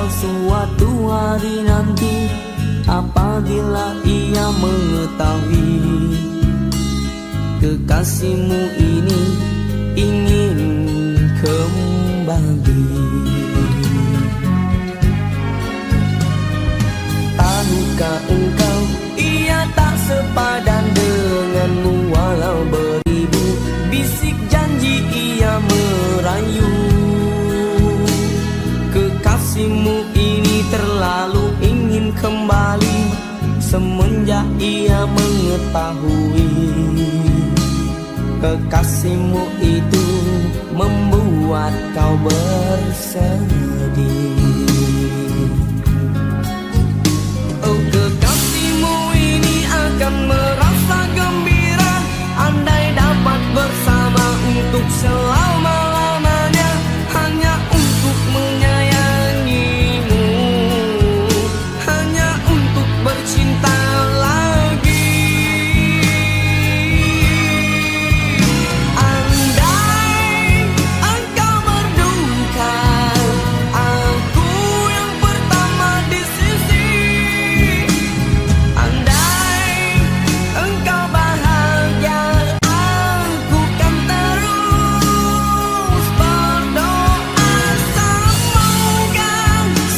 menyesal suatu hari nanti apabila ia mengetahui kekasihmu ini ingin kembali. Tahukah engkau ia tak sepadan denganmu, walau beribu bisik janji ia merayu. Kekasihmu ini terlalu ingin kembali semenjak ia mengetahui kekasihmu itu membuat kau bersedih. Oh, kekasihmu ini akan merasa gembira andai dapat bersama untuk selama-lamanya, hanya untuk menyayangimu, hanya untuk bercinta lagi. Andai engkau berduka, aku yang pertama di sisi. Andai engkau bahagia, aku kan terus berdoa. Semoga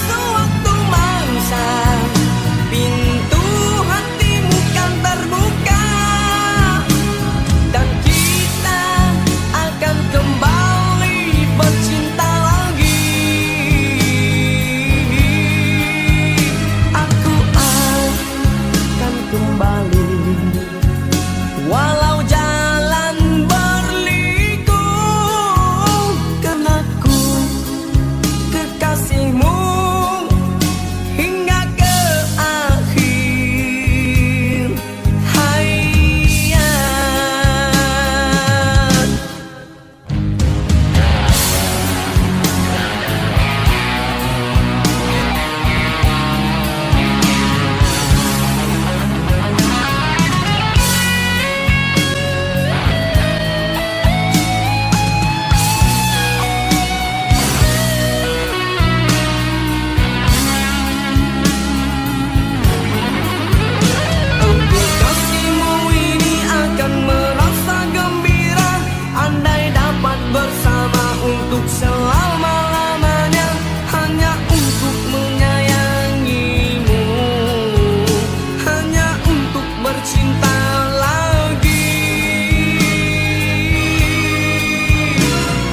sewaktu mangsa pintu hatimu kan terbuka dan kita akan kembali bercinta lagi. Aku akan kembali walau jalan berliku, karena ku kekasihmu hingga ke akhir hayat. Oh, kekasihmu ini akan merasa gembira andai dapat bersama untuk selama-lamanya, hanya untuk menyayangimu, hanya untuk bercinta lagi.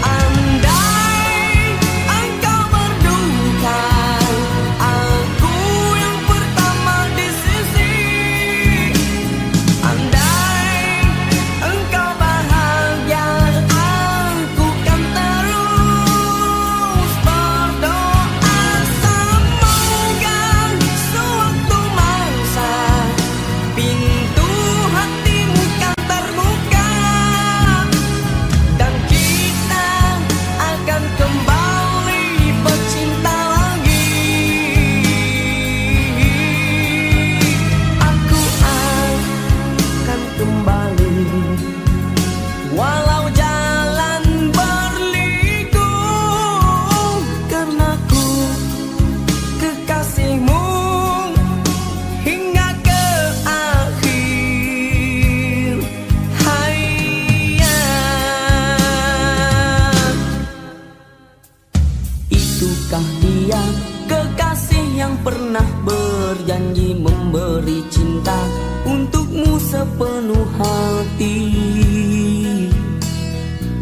Andai engkau berduka, aku yang pertama di sisi. Andai engkau bahagia, aku kan terus berdoa. Semoga sewaktu mangsa pintu hatimu kan terbuka dan kita akan kembali bercinta lagi. Aku akan kembali walau jalan berliku, karena ku kekasihmu hingga ke akhir hayat. Itukah dia kekasih yang pernah berjanji memberi cinta untukmu sepenuh hati?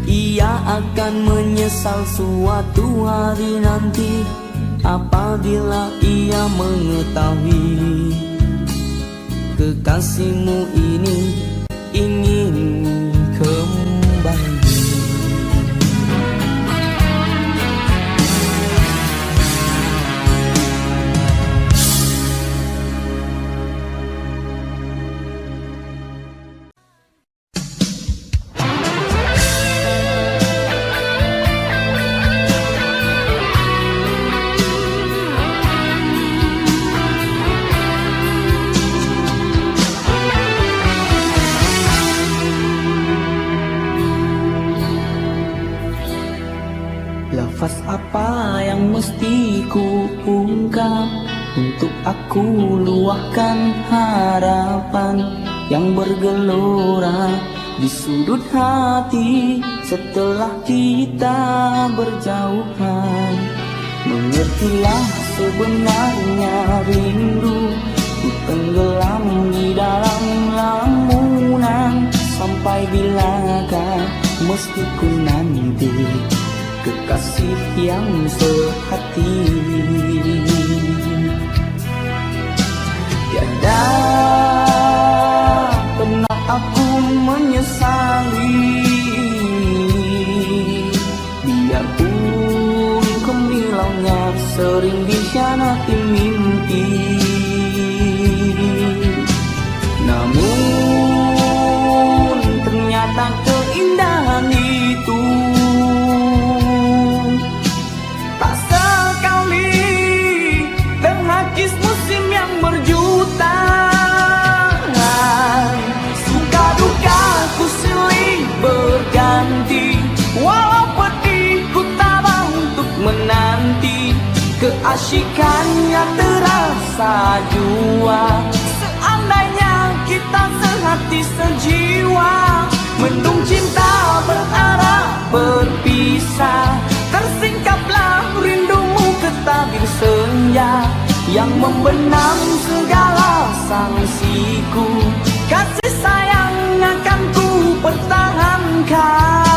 Ia akan menyesal suatu hari nanti apabila ia mengetahui kekasihmu ini ingin kembali. Lafaz apa yang yang mesti ku ungkap, untuk aku luahkan harapan yang bergelora di sudut hati setelah kita berjauhan. Mengertilah sebenarnya rindu, ku tenggelam di dalam lamunan. Sampai bilakah mesti ku nanti kekasih yang sehati. Tiada pernah aku menyesali, biarpun gemilangnya sering dikhianati mimpi. Namun ternyata keindahan itu tak sekali terhakis musim yang berjuta. Suka duka ku silih berganti, walau pedih ku tabah untuk menanti. Keasyikannya terasa jua, seandainya kita sehati sejiwa. Mendung cinta berarah berpisah, tersingkaplah rindumu ke tabir senja yang membenam segala sangsiku. Kasih sayang akan ku pertahankan.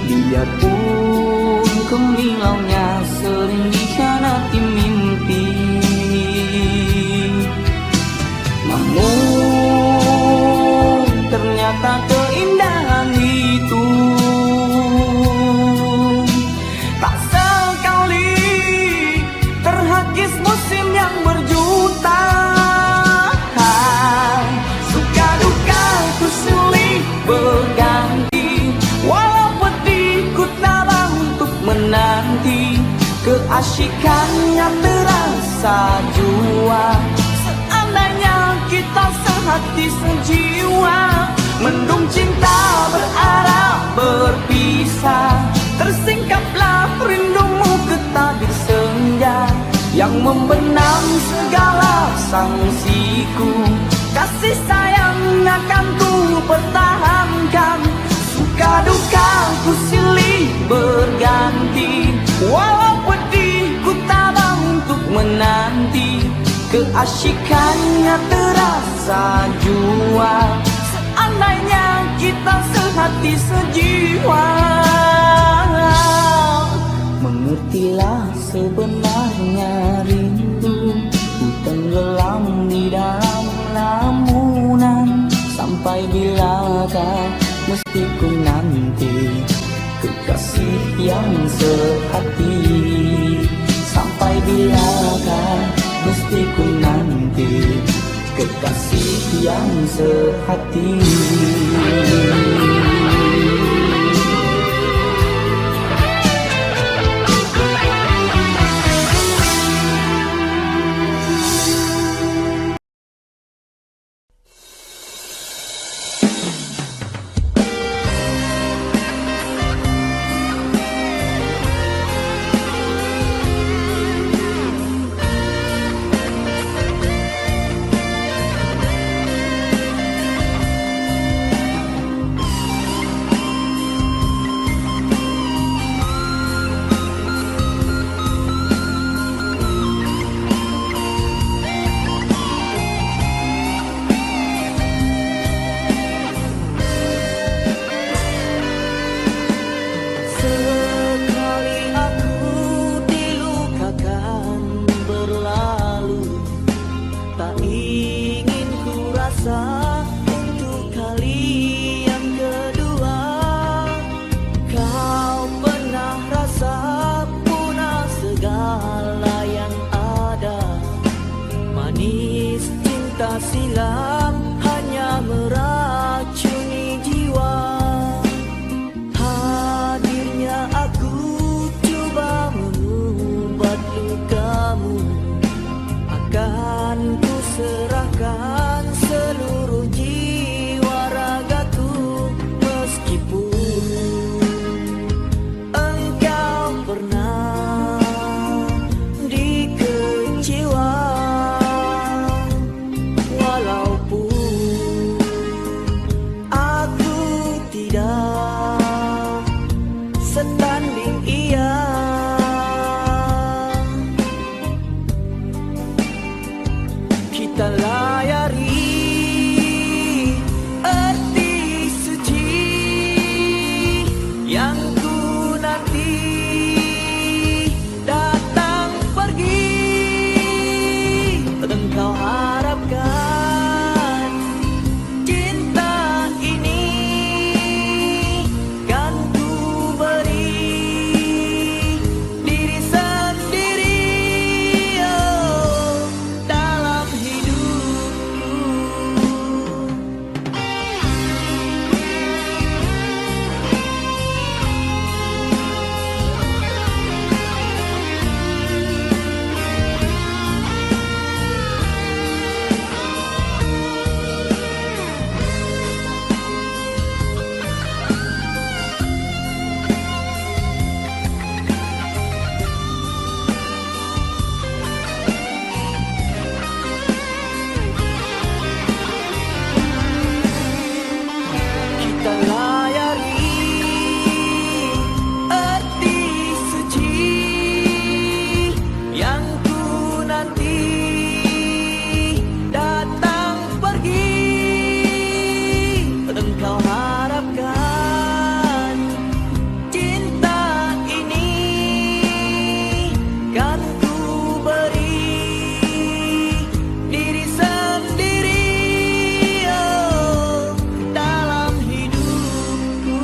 Biarpun gemilangnya sering dikhianati mimpi, namun ternyata keindahan itu tak sekali terhakis musim yang berjuta. Suka duka ku silih berganti, walau pedih ku tabah untuk menanti. Keasyikannya terasa jua, seandainya kita sehati sejiwa. Mendung cinta berarah berpisah, tersingkaplah rindumu ke tabir senja yang membenam segala sangsiku. Kasih sayang akan ku pertahankan. Suka duka ku silih berganti, walau pedih ku tabah untuk menanti. Keasyikannya terasa jua, seandainya kita sehati sejiwa. Mengertilah sebenarnya rindu, ku tenggelam di dalam lamunan. Sampai bilakah mesti ku nanti kekasih yang sehati. Sampai bilakah mesti ku nanti kekasih yang sehati. cinta silam hanya meracuni jiwa. Hadirnya aku coba mengobat lukamu, akan ku serahkan seluruh jiwa ragaku. Meskipun engkau pernah dikecewa, walaupun aku tidak setanding ia. Kita layari arti suci yang ku nanti, datang pergi. Engkau harapkan cinta ini kan ku beri diri sendiri, oh, dalam hidupku. Kita layari arti suci yang ku nanti, datang pergi. Engkau harapkan cinta ini kan ku beri diri sendiri, oh, dalam hidupku.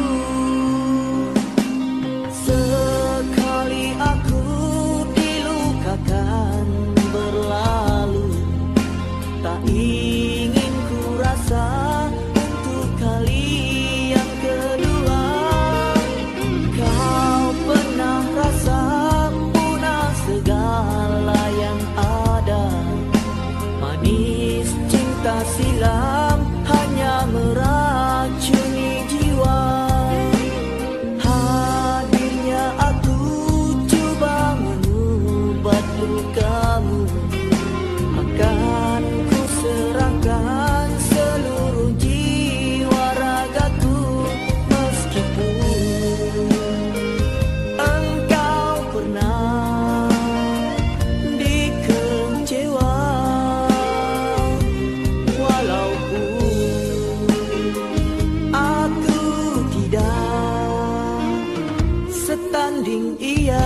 Sekali aku dilukakan berlalu, tak ingin ku rasa untuk kali yang kedua. Kau pernah rasa punah segala yang ada, manis cinta silam hanya meracuni jiwa. Hadirnya aku coba mengobat lukamu, akan ku serahkan seluruh jiwa ragaku. Meskipun engkau pernah dikecewa, walaupun aku tidak setanding ia.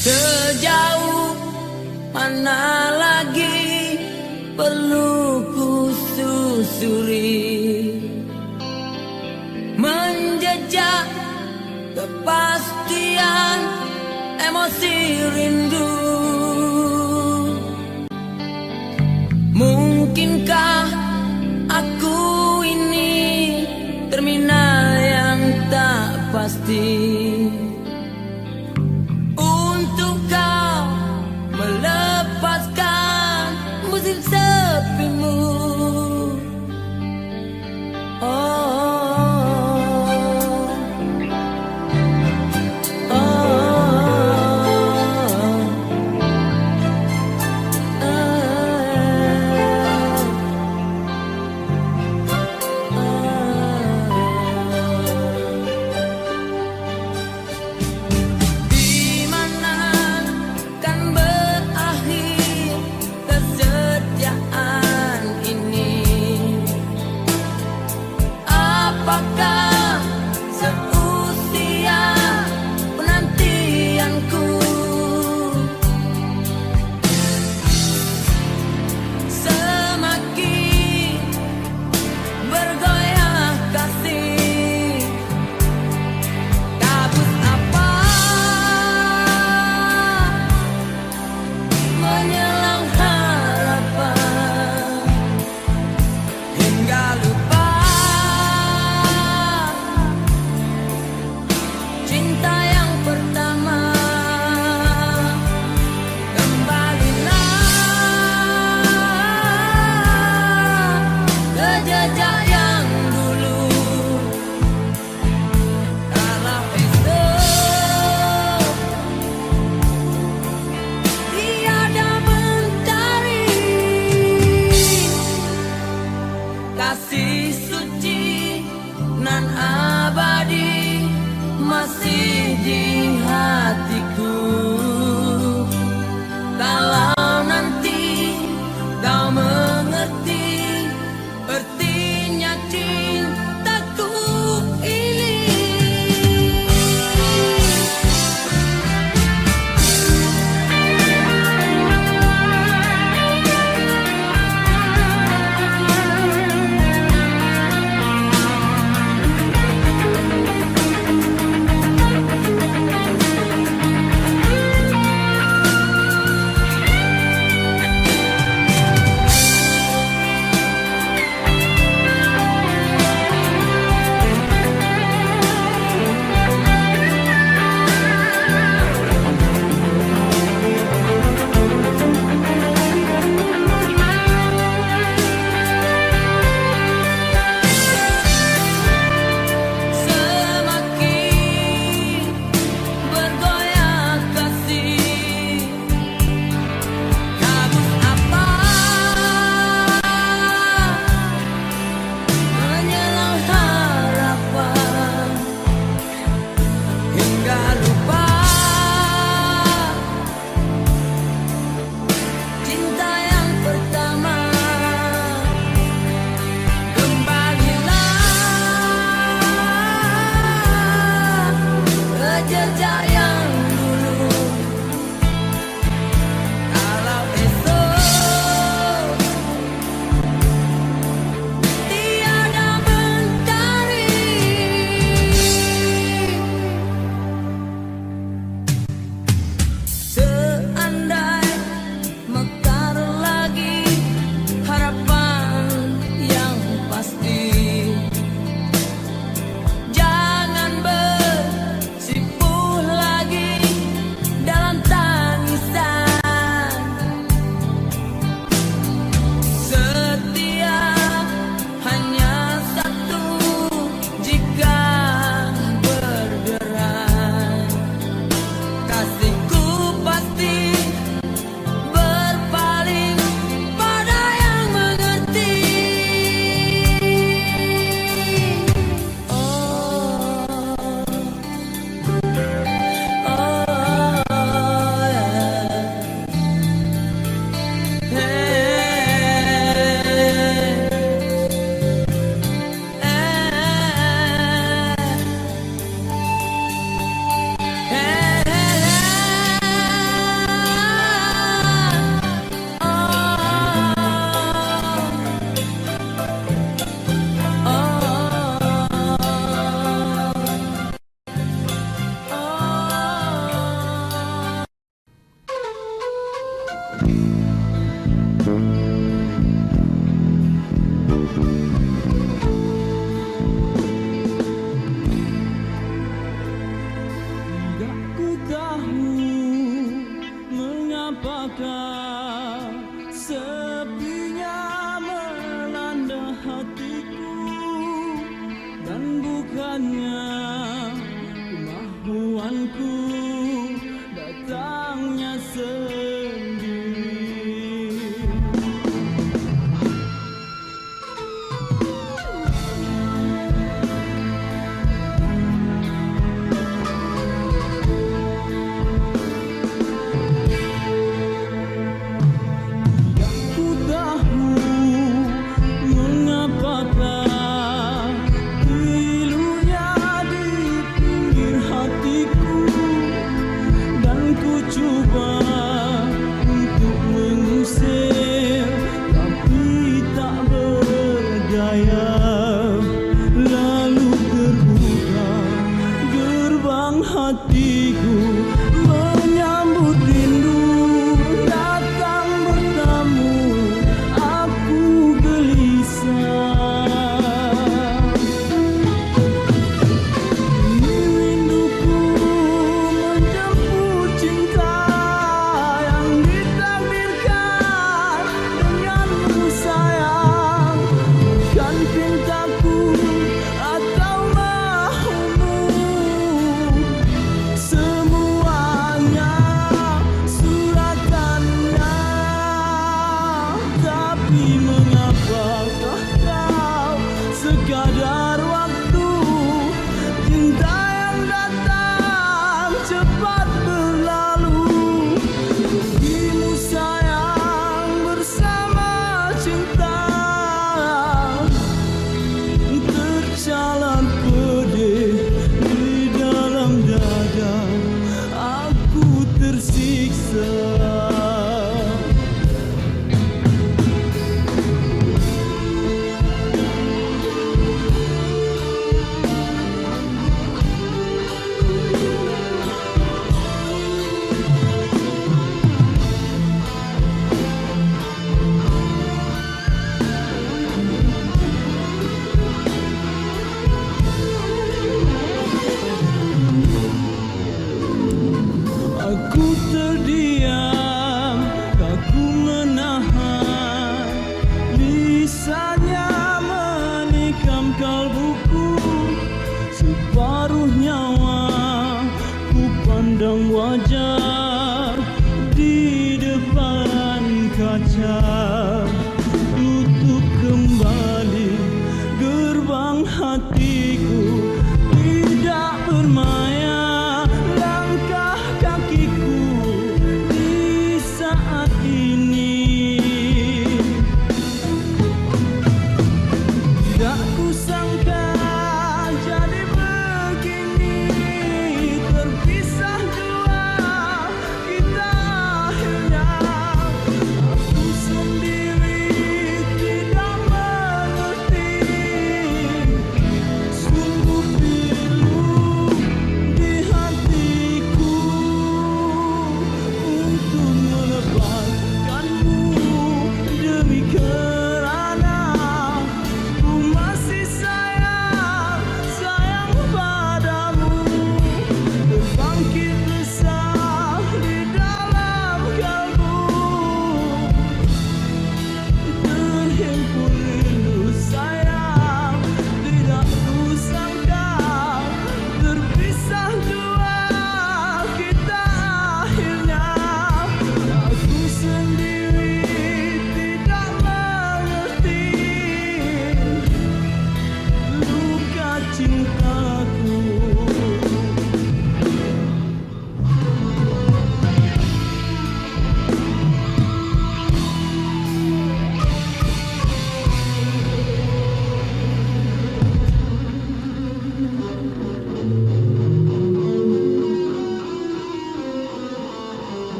Sejauh mana lagi perlu ku susuri, menjejak kepastian emosi rindu. Mungkinkah aku ini terminal yang tak pasti untuk kau melepaskan musim sepimu. Oh, Tidak ku tahu mengapakah sepinya melanda hatiku, dan bukannya kemampuanku datangnya sendiri. Coba untuk mengusir, tapi tak berdaya. Lalu terbuka gerbang hatiku, menyambut rindu datang bertamu. Aku gelisah. Mengapakah kau sekadar waktu, cinta yang datang cepat berlalu. Pergimu sayang bersama cinta, tercalar pedih di dalam dada. Aku tersiksa. Aku terdiam, kaku menahan lisannya menikam kalbuku. Separuh nyawa ku pandang wajah di depan kaca. Tutup kembali gerbang hatiku, tidak bermaya saat ini. Tidak kusangka jadi begini, terpisah dua kita akhirnya. Aku sendiri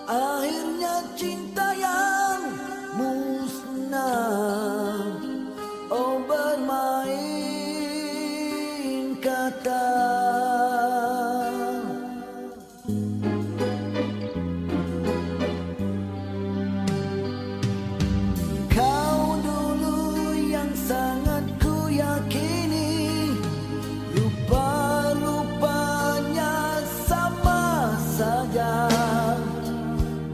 Akhirnya cinta yang musnah, oh bermain kata. Kau dulu yang sangat ku yakini, rupa-rupanya sama saja.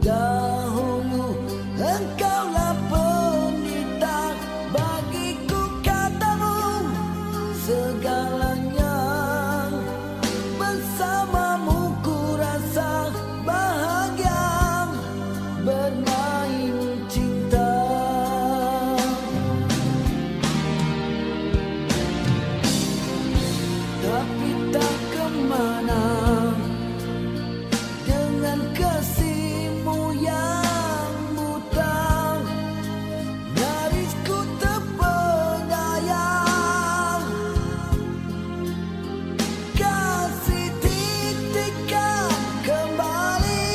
Dahulu engkaulah pendeta, bagiku katamu segalanya. Bersamamu ku rasa bahagia bermain cinta. Tapi tak kemana dengan kasihmu yang buta, nyarisku terpedaya. Kasih titikkan kembali.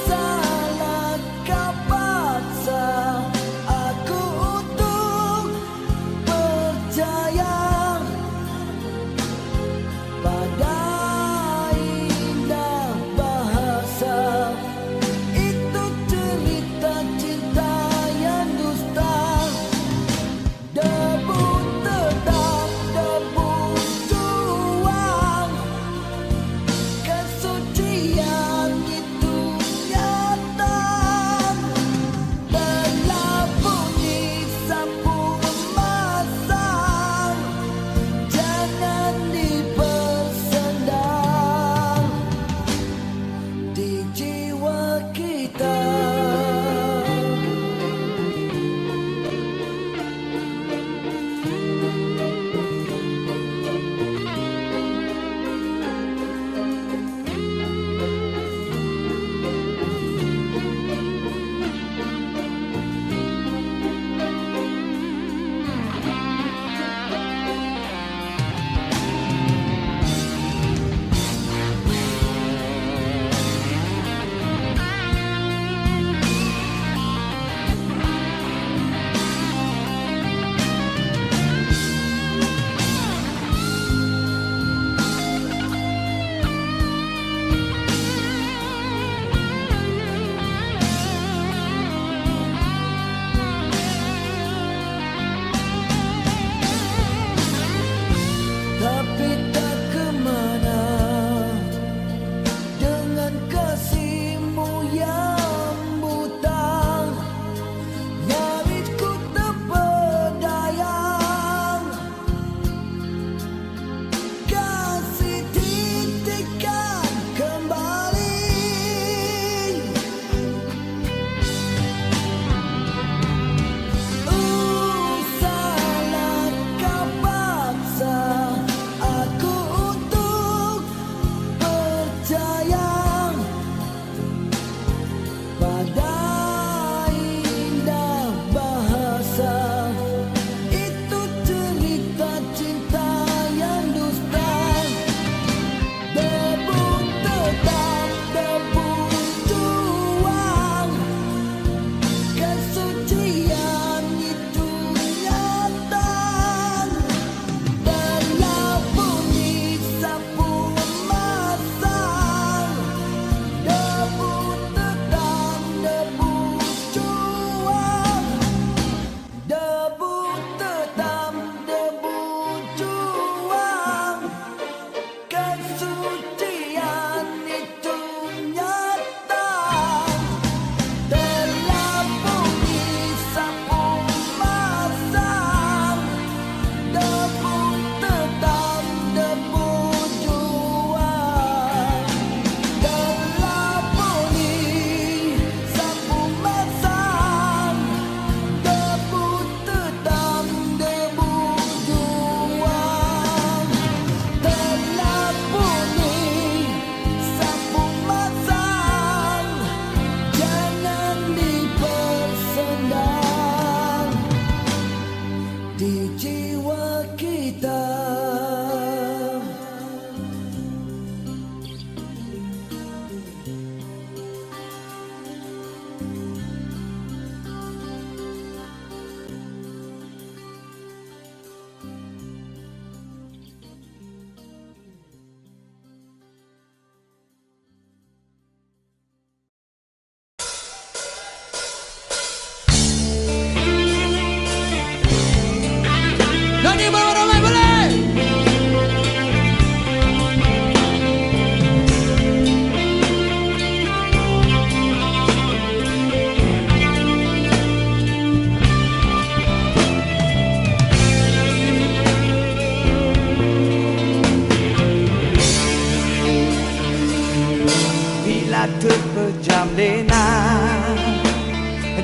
Salah kau paksa aku untuk percaya pada indah bahasa. Itu cerita cinta yang dusta. Debu tetap debu tuang, kesucian itu nyata. Telah bunyi sapu emasang, jangan dipersendam di jiwa kita. Tapi tak kemana dengan kasihmu yang buta, nyarisku terpedaya. Kasih titikkan kembali. Salah kau paksa aku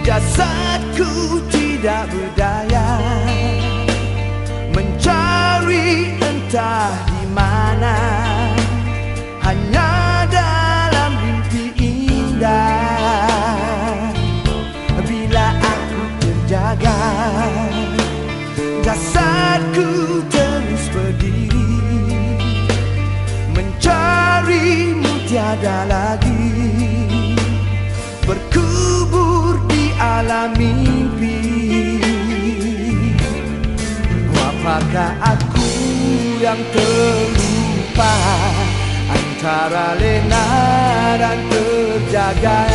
Jasadku tidak berdaya mencari entah di mana, hanya dalam mimpi indah. Bila aku terjaga, jasadku terus berdiri mencarimu tiada lagi berkubur di alam mimpi. Apakah aku yang terlupa antara lena dan terjaga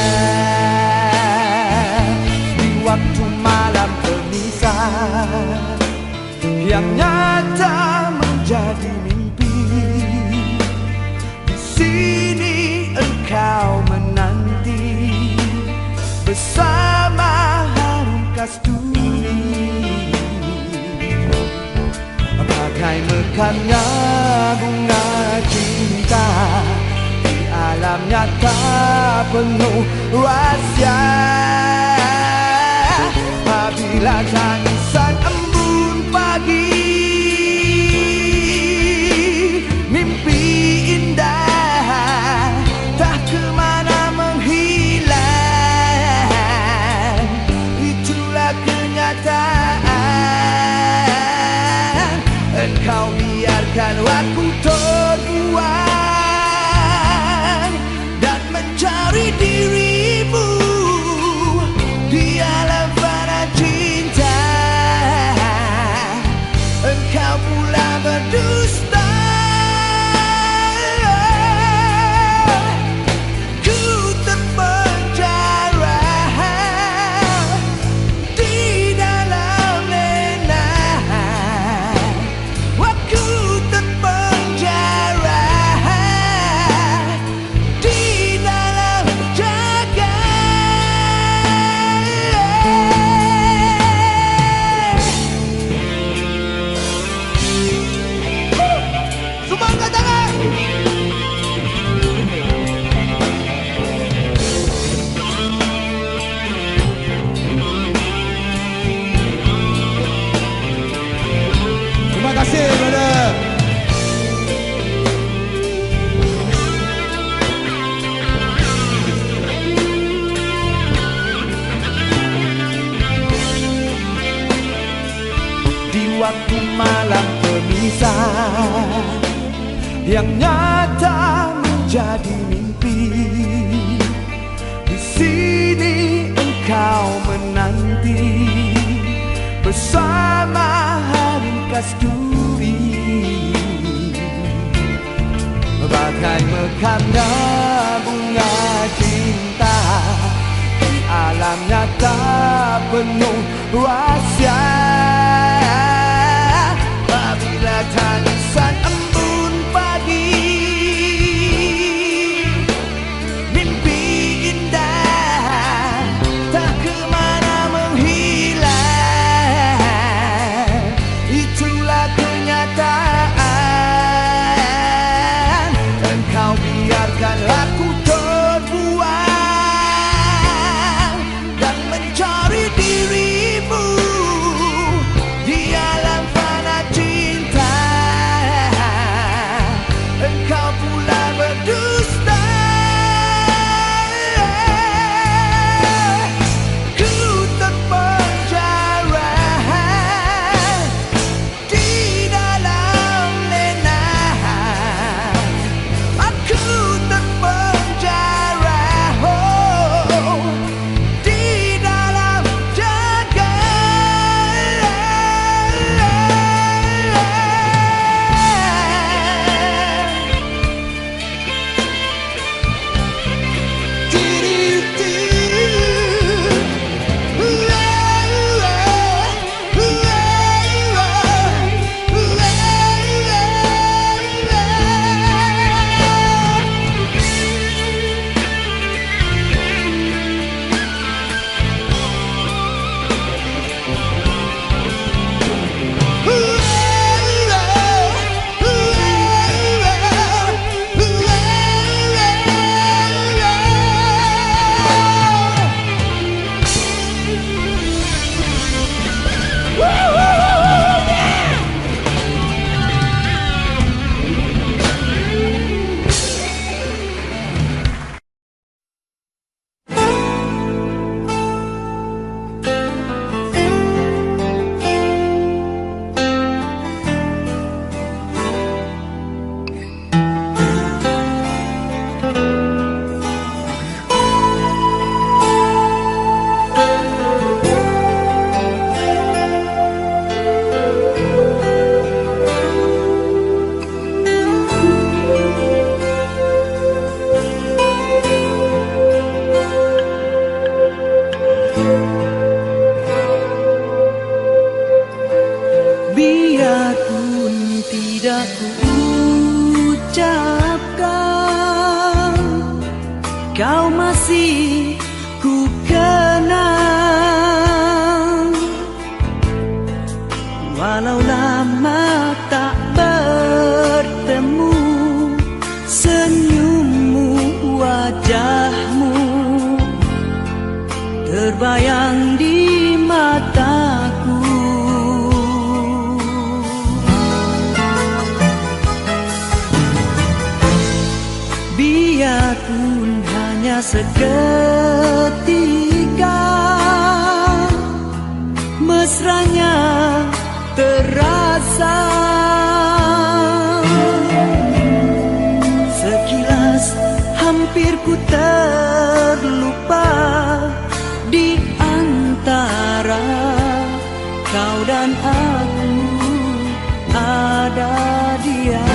di waktu malam permisah yang nyata menjadi mimpi? Di sini engkau menanti bersama harum kasturi, bagai mekarnya bunga cinta di alam nyata penuh rahasia. Apabila tangisan embun pagi, mimpi indah tak kemana menghilang, itulah kenyataan. Engkau biarkan waktu terbuang dan mencari dirimu di alam fana cinta. Engkau pula berdusta. Ku terpenjara di dalam lena. Aku terpenjara di dalam jagat. Semua angkat tangan. Terima kasih, brother. Di waktu malam pemisah yang nyata menjadi mimpi, di sini engkau menanti bersama harum kasturi, bagai mekarnya bunga cinta di alam nyata penuh rahasia. Apabila tangisan embun pagi, mimpi indah tak kemana menghilang, itulah kenyataan. Engkau biarkan aku terbuang dan mencari dirimu ucapkan, kau masih ku kenang. Walau lama tak bertemu, senyummu, wajahmu terbayang di mataku. Biarpun hanya seketika, mesranya terasa. Sekilas hampir ku terlupa di antara kau dan aku ada dia.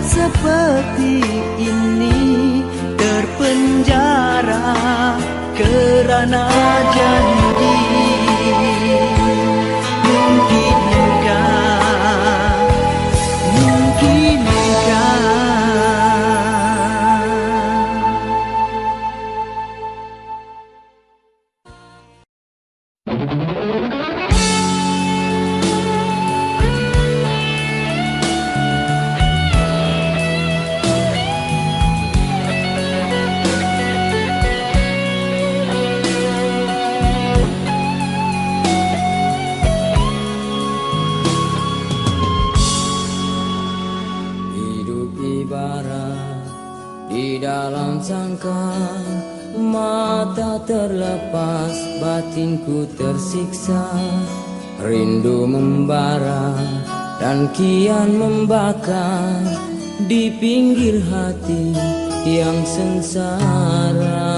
Seperti ini terpenjara karena janji. dalam sangka, mata terlepas, batinku tersiksa. Rindu membara dan kian membakar di pinggir hati yang sengsara.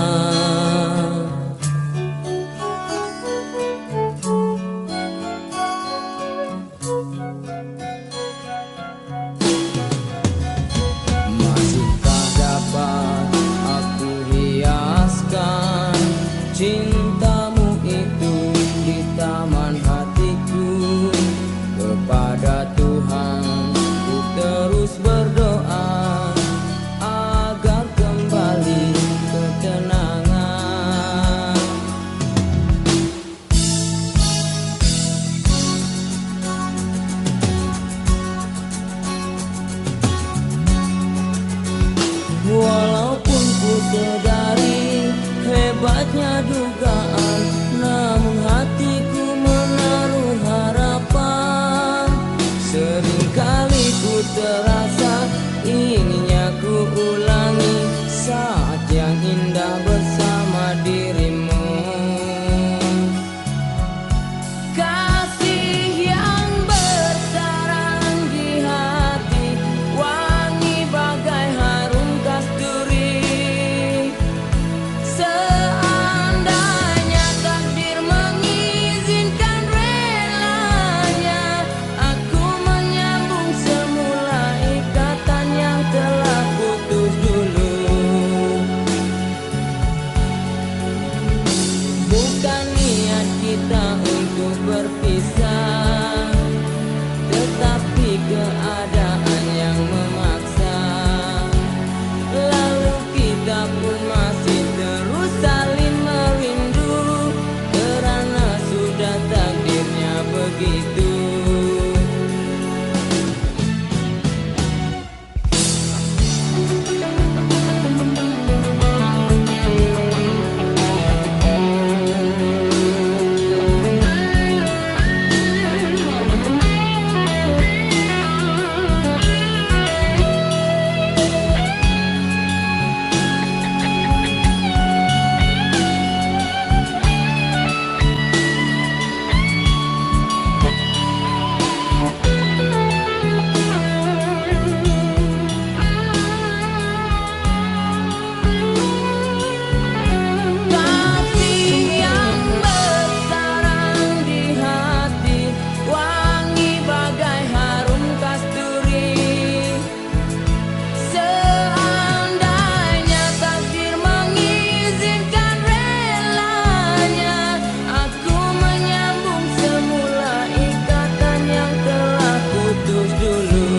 Masihkah dapat aku hiaskan cintamu itu di taman hatiku? Kepada Tuhan ku terus berdoa agar kembali ketenangan. Walaupun ku sadari hebatnya dugaan, namun hatiku menaruh harapan. Seringkali ku terasa inginnya ku ulangi saat yang indah bersama dirimu. Kasih yang bersarang di hati, wangi bagai harum kasturi. Seandainya takdir mengizinkan relanya, aku menyambung semula ikatan yang telah putus dulu. Bukan niat kita untuk berpisah, tetapi keadaan yang memaksa. Lalu kita pun masih terus saling merindu, karena sudah takdirnya begitu. Kasih yang bersarang di hati, wangi bagai harum kasturi. Seandainya takdir mengizinkan relanya, aku menyambung semula ikatan yang telah putus dulu.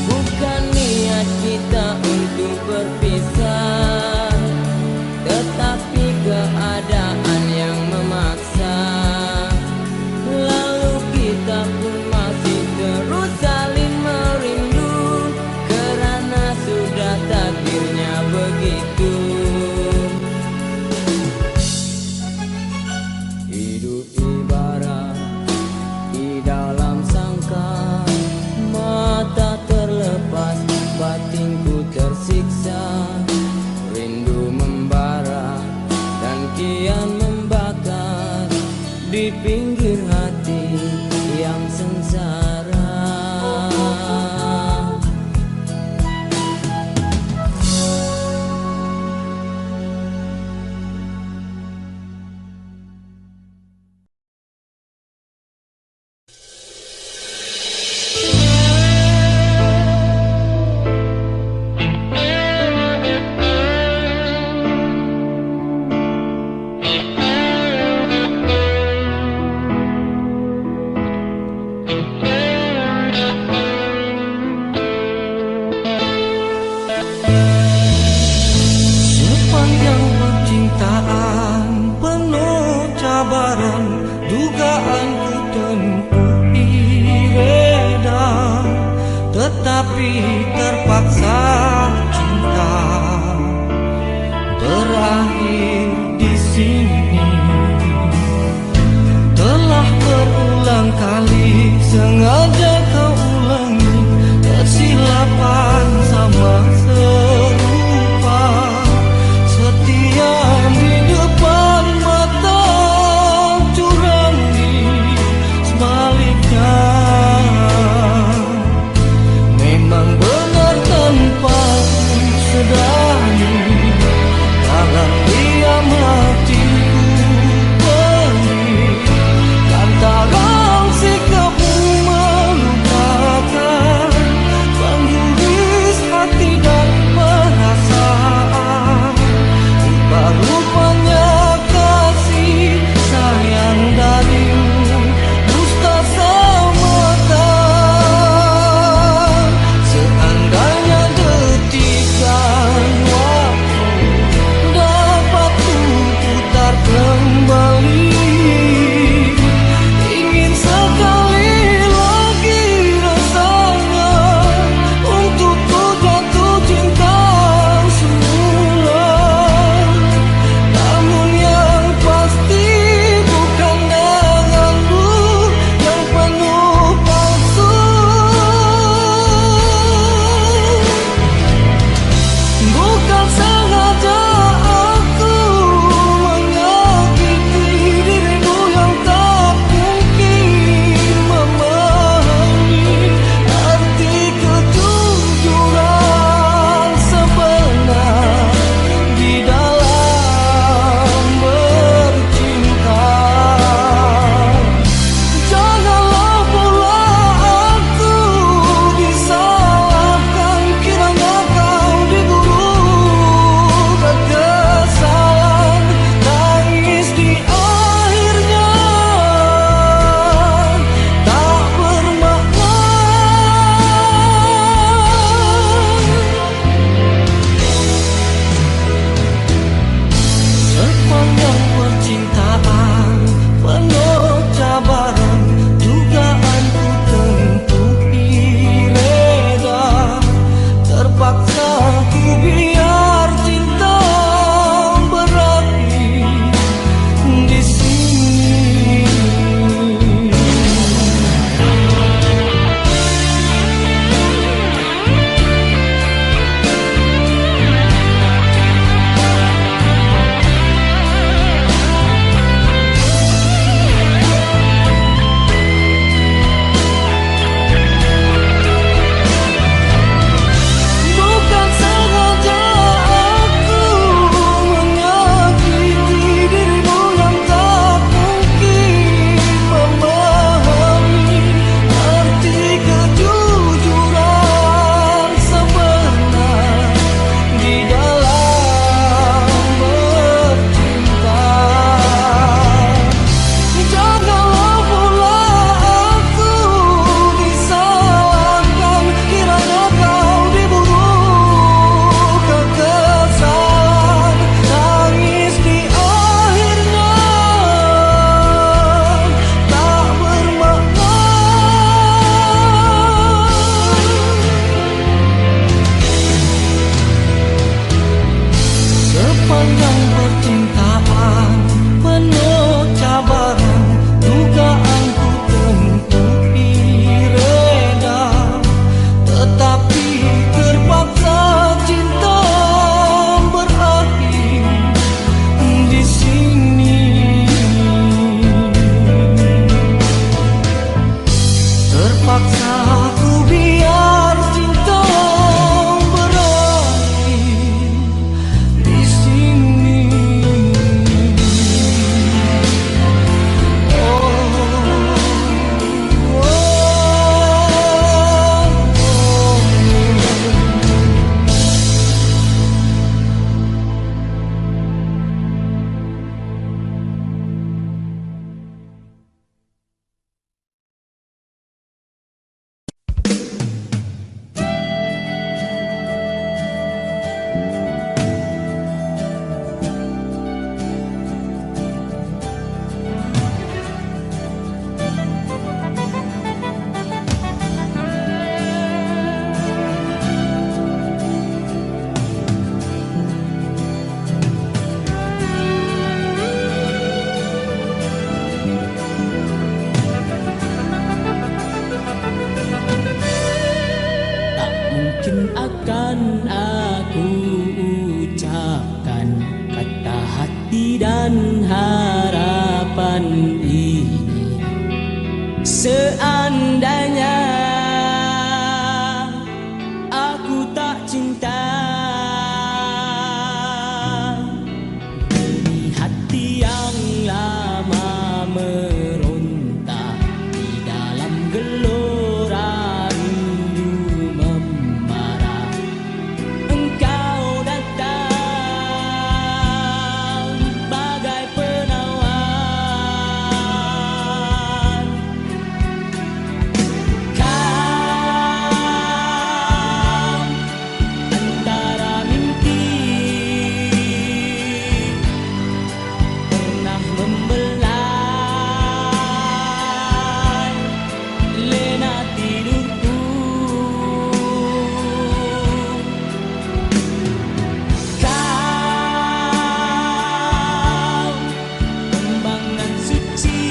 Bukan niat kita untuk berpisah, tetapi keadaan yang memaksa. Lalu kita pun masih terus saling merindu, karena sudah takdirnya begitu. Hidup ibarat di dalam sangka, mata terlepas, batinku tersiksa. Rindu membara dan kian membakar di pinggir hati yang sengsara. Sepanjang percintaan penuh cabaran, dugaan ku tempuhi reda, tetapi terpaksa cinta berakhir di sini. Telah berulang kali sengaja kau ulangi, tersilap depan sama serupa, setia di depan mata, curang di sebaliknya. Memang benar tanpa sedari, dalam diam hatiku pedih, lantaran sikapmu melupakan, kan diri akan aku ucapkan kata hati dan harapan ini. Seandainya aku tak cinta, ini hati yang lama meronta di dalam gelora rindu membara. Engkau datang bagai penawar. Kau antara mimpi pernah membelai lena tidurku. Kau kembangan suci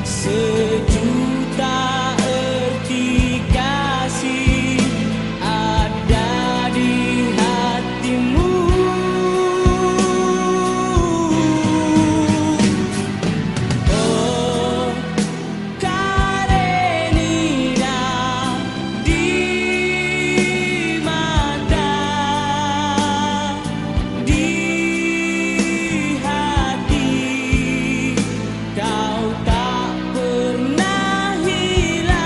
sejuta erti kasih ada di hatimu. Oh Karenina, di mata, di hati kau tak pernah hilang.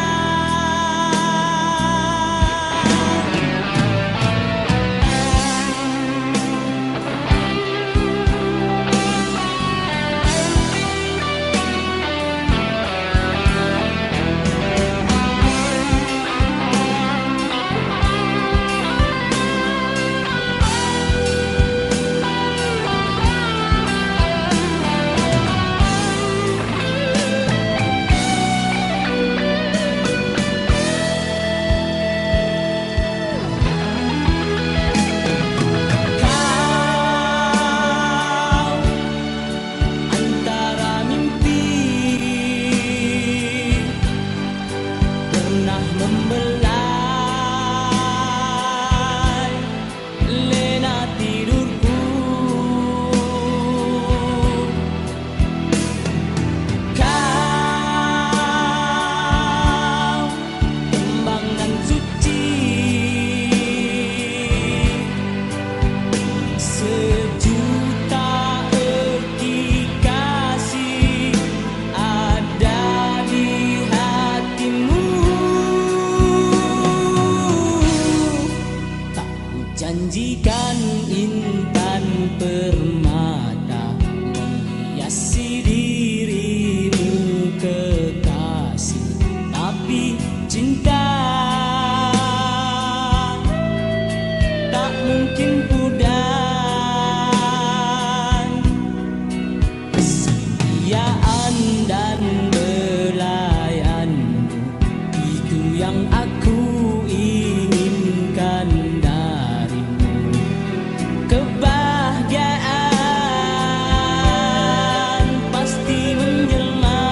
Kau antara mimpi pernah membelai lena tidurku. Kau kembangan suci sejuta erti kasih ada di hatimu. Tak kujanjikan intan permata menghiasi dirimu kekasih, tapi cinta tak mungkin pudar. Kesetiaan dan belayanmu itu yang aku inginkan darimu. Kebahagiaan pasti menjelma.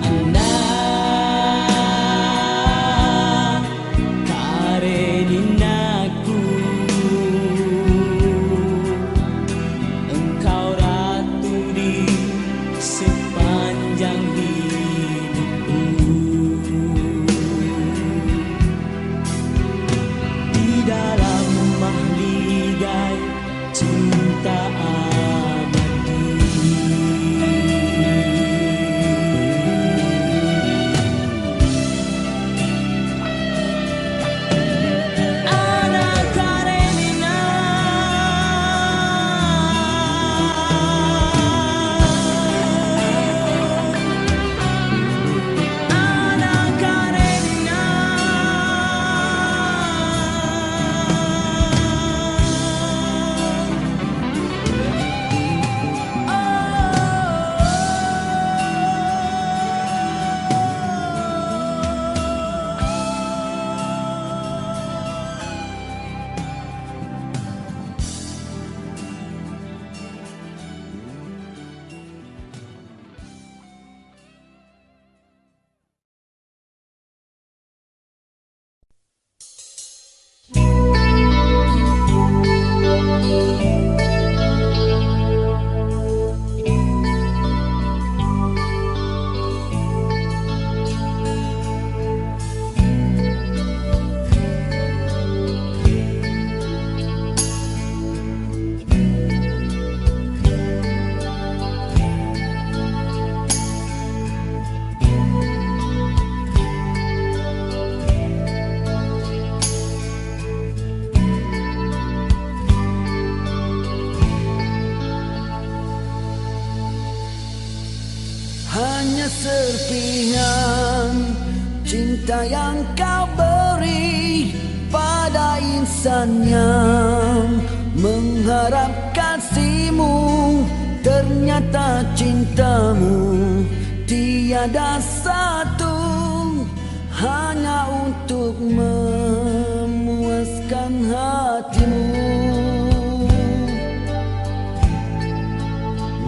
Anda Kareninaku, engkau ratu di sepanjang hidupku. Di dalam mahligai cinta abadi. Ana Karenina, hanya serpihan cinta yang kau beri pada insan yang mengharap kasihmu. Ternyata cintamu tiada satu, hanya untuk memuaskan hatimu.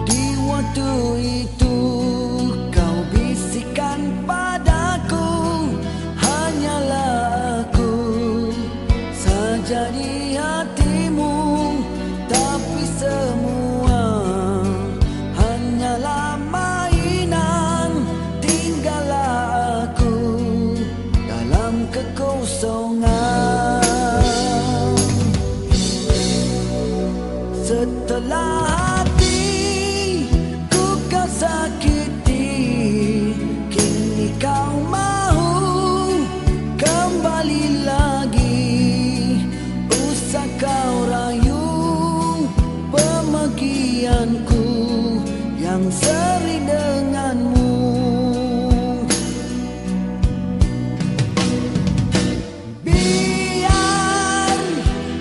Di waktu itu kau bisikan padaku, hanyalah aku saja di hatimu. Tapi semua hanyalah mainan, tinggallah aku dalam kekosongan. Setelah hatiku kau sakiti, kini kau mahu kembali lagi. Usah kau rayu pemagianku yang seri denganmu. Biar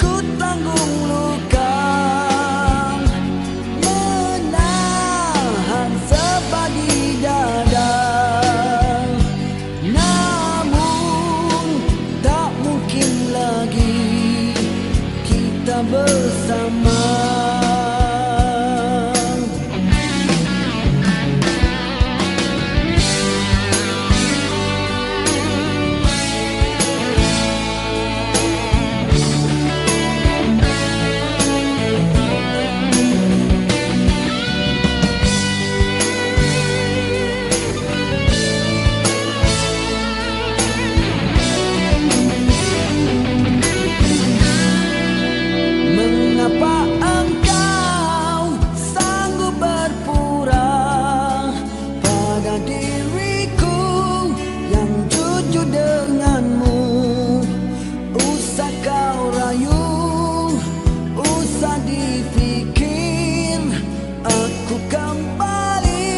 ku tanggung luka, menahan sebagi dada. Namun tak mungkin lagi kita bersama. Mengapa engkau sanggup berpura pada diriku yang jujur denganmu? Usah kau rayu, usah dipikir, aku kembali.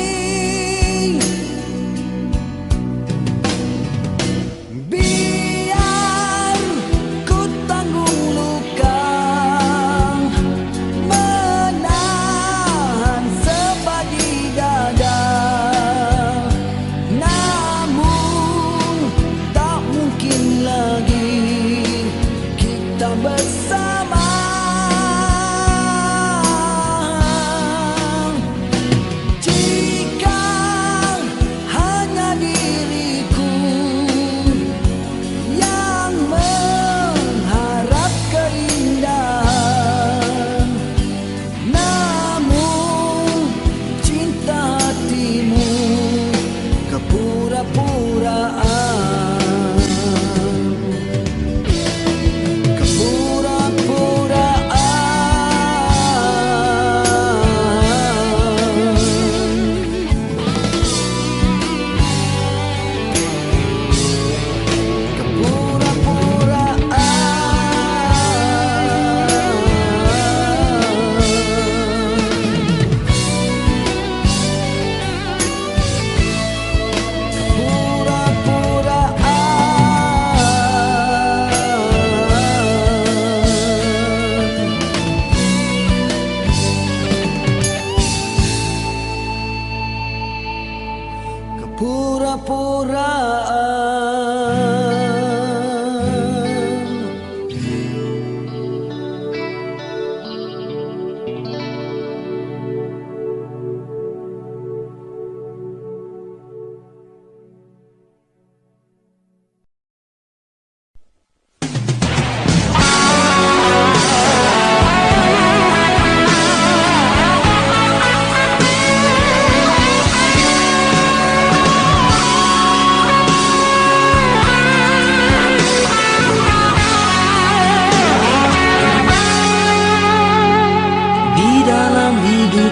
Biar ku tanggung luka, menahan sebagi dada. Namun tak mungkin lagi kita bersama. Jika hanya diriku yang mengharap keindahan, namun cinta hatimu kepura-puraan.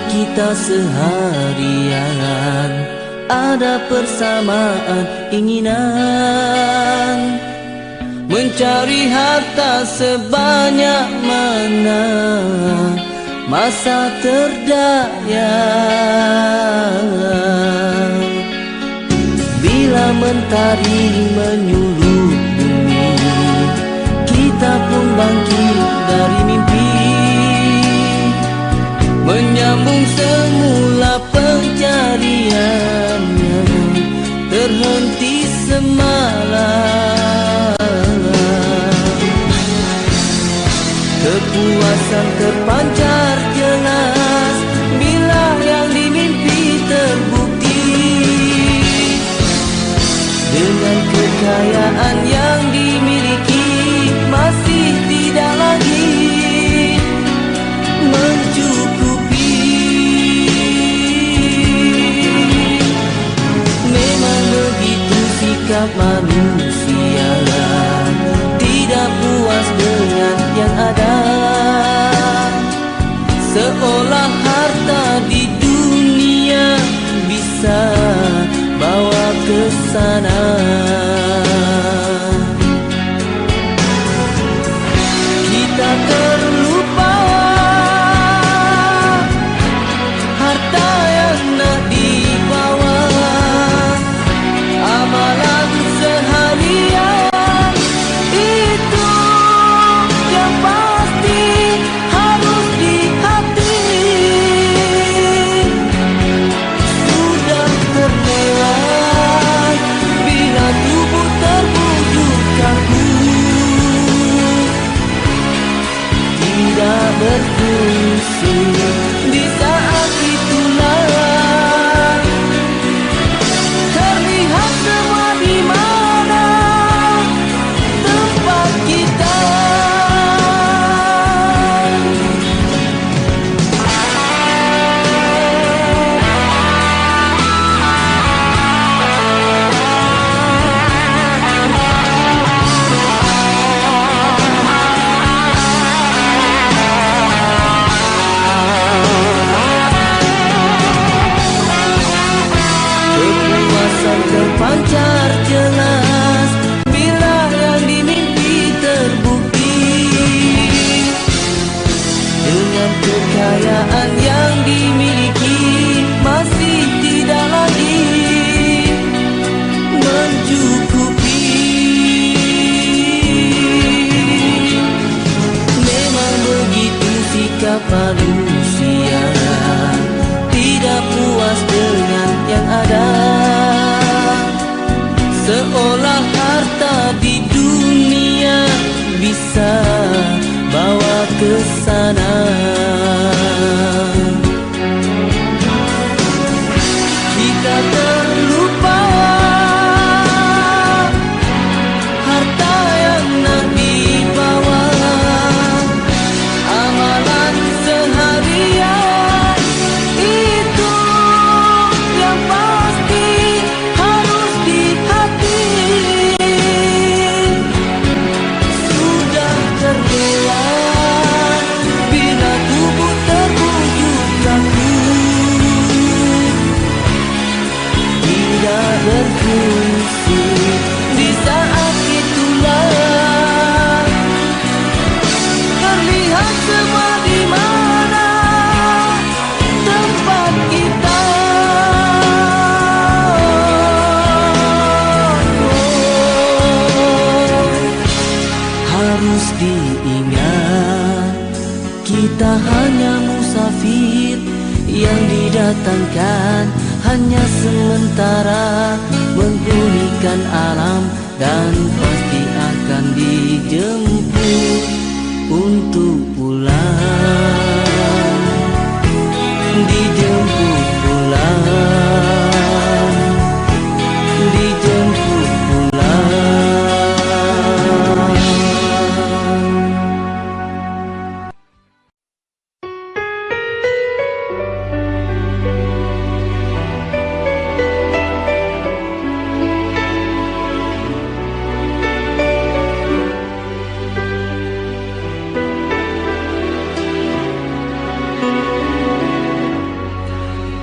Kita seharian ada persamaan keinginan, mencari harta sebanyak mana masa terdaya. mentari menyulut bumi, kita pun bangkit dari mimpi, menyambung semula pencariannya, terhenti semalam. Kepuasan terpancar jelas bila yang dimimpi terbukti, dengan kekayaan yang dimiliki masih tidak lagi mencukupi. Memang begitu sikap manusia, tidak puas dengan yang ada, seolah harta di dunia bisa bawa ke sana. Kita terlupa harta yang nak dibawa, amalan seharian itu yang pasti harus di hati. Sudah terlewat bila tubuh terbujuk kaku, tidak berfungsi. Di saat itulah terlihat semua di mana tempat kita. Kepuasan terpancar jelas bila yang dimimpi terbukti, dengan kekayaan yang dimiliki masih tidak lagi mencukupi. Memang begitu sikap manusia, tidak puas dengan yang ada, seolah harta di dunia bisa bawa ke sana. Kita terlupa harta yang nak dibawa, amalan seharian itu yang pasti harus di hati. Sudah terlewat bila tubuh terbujuk kaku, tidak berfungsi. Di saat itulah terlihat semua di mana tempat kita. Harus diingat, kita hanya musafir yang didatangkan hanya sementara, menggulingkan alam dan pasti akan dijemput untuk pulang, dijemput pulang, dijemput pulang.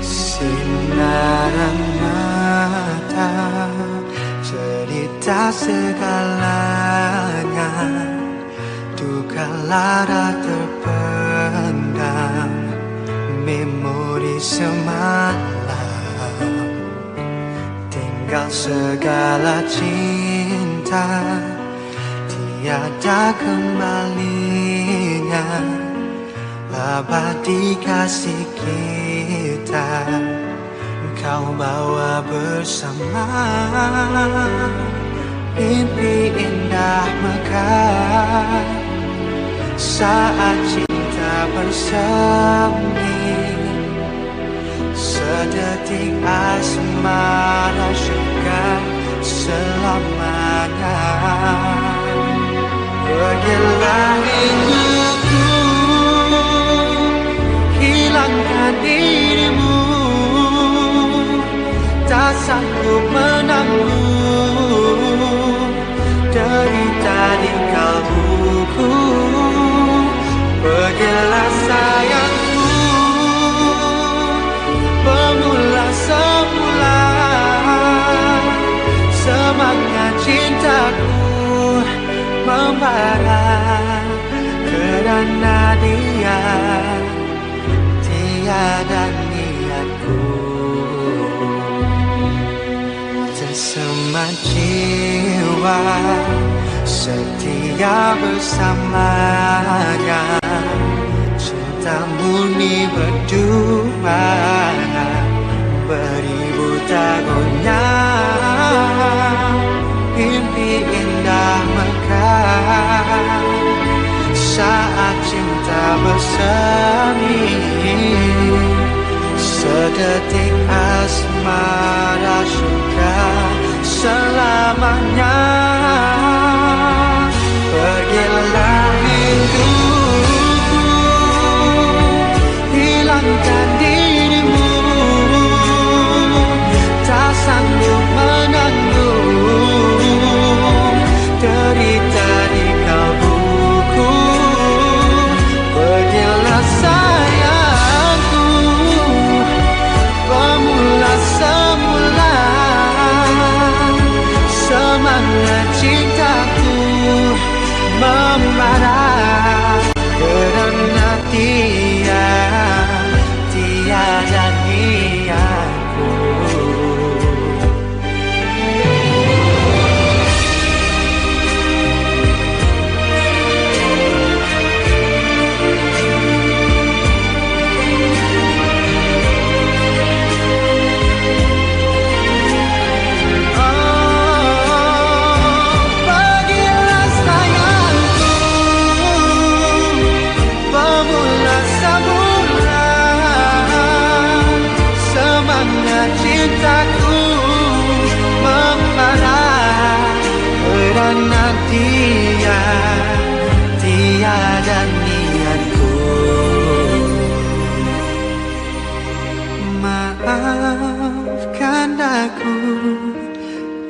Sinaran mata cerita segalanya, duka lara terpendam, memori semalam tinggal segala cinta, tiada kembalinya, abadi kasih kita kau bawa bersama. Mimpi indah mekar saat cinta bersemi, sedetik asmara syurga selamanya. Pergilah rinduku, hilangkan dirimu, tak sanggup menanggung derita di kalbuku. Pergilah sayangku, pemula semula, semangat cintaku membara kerana dia tiada niatku. Tersemat jiwa setia bersamanya, cinta murni berdua beribu tahunnya. Mimpi indah mekar saat cinta bersemi, sedetik asmara syurga selamanya. Pergilah rinduku, hilangkan dirimu, tak sanggup menanggung derita di kalbuku. Pergilah sayangku, pemula semula, semangat cintaku membara kerana tiada niatku. Cintaku membara kerana tiada niatku. Maafkan aku,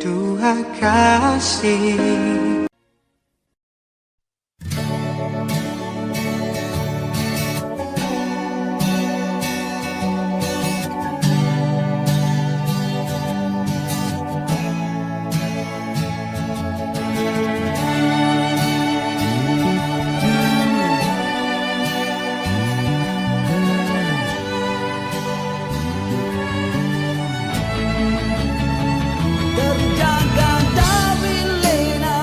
dua kasih. Terjaga dari lena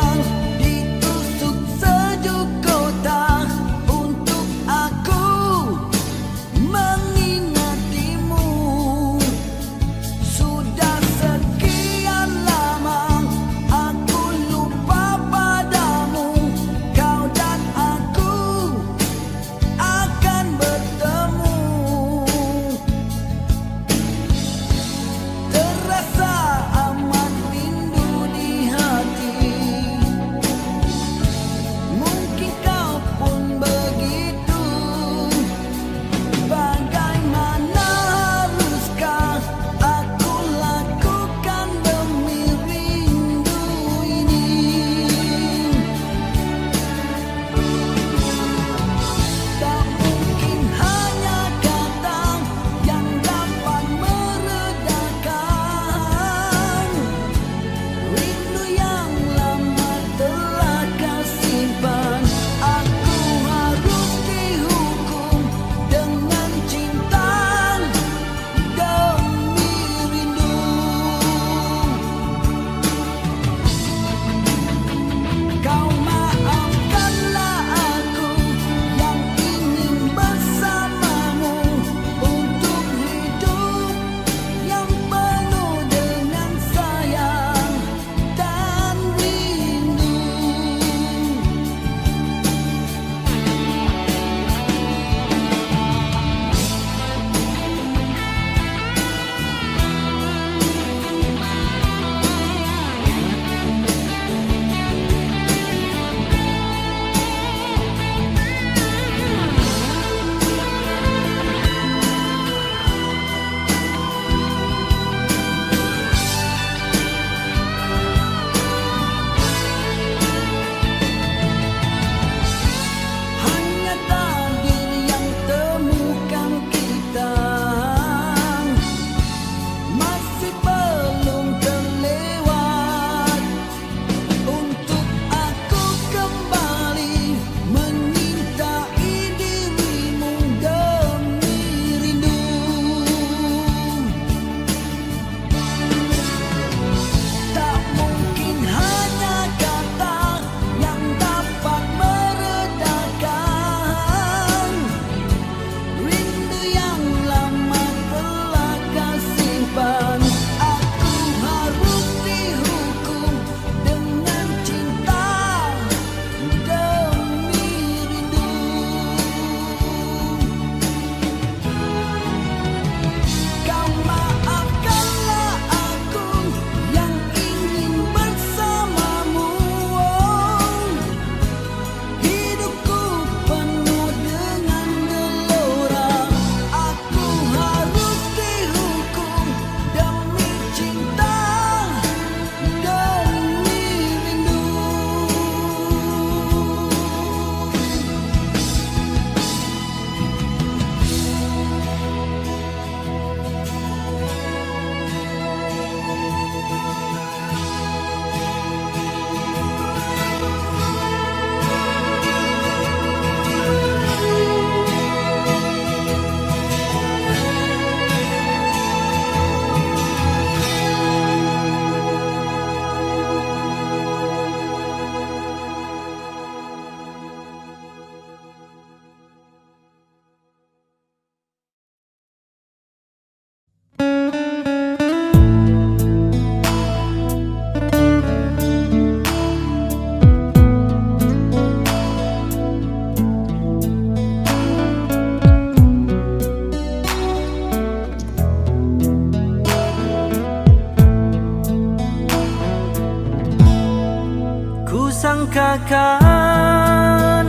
bagaikan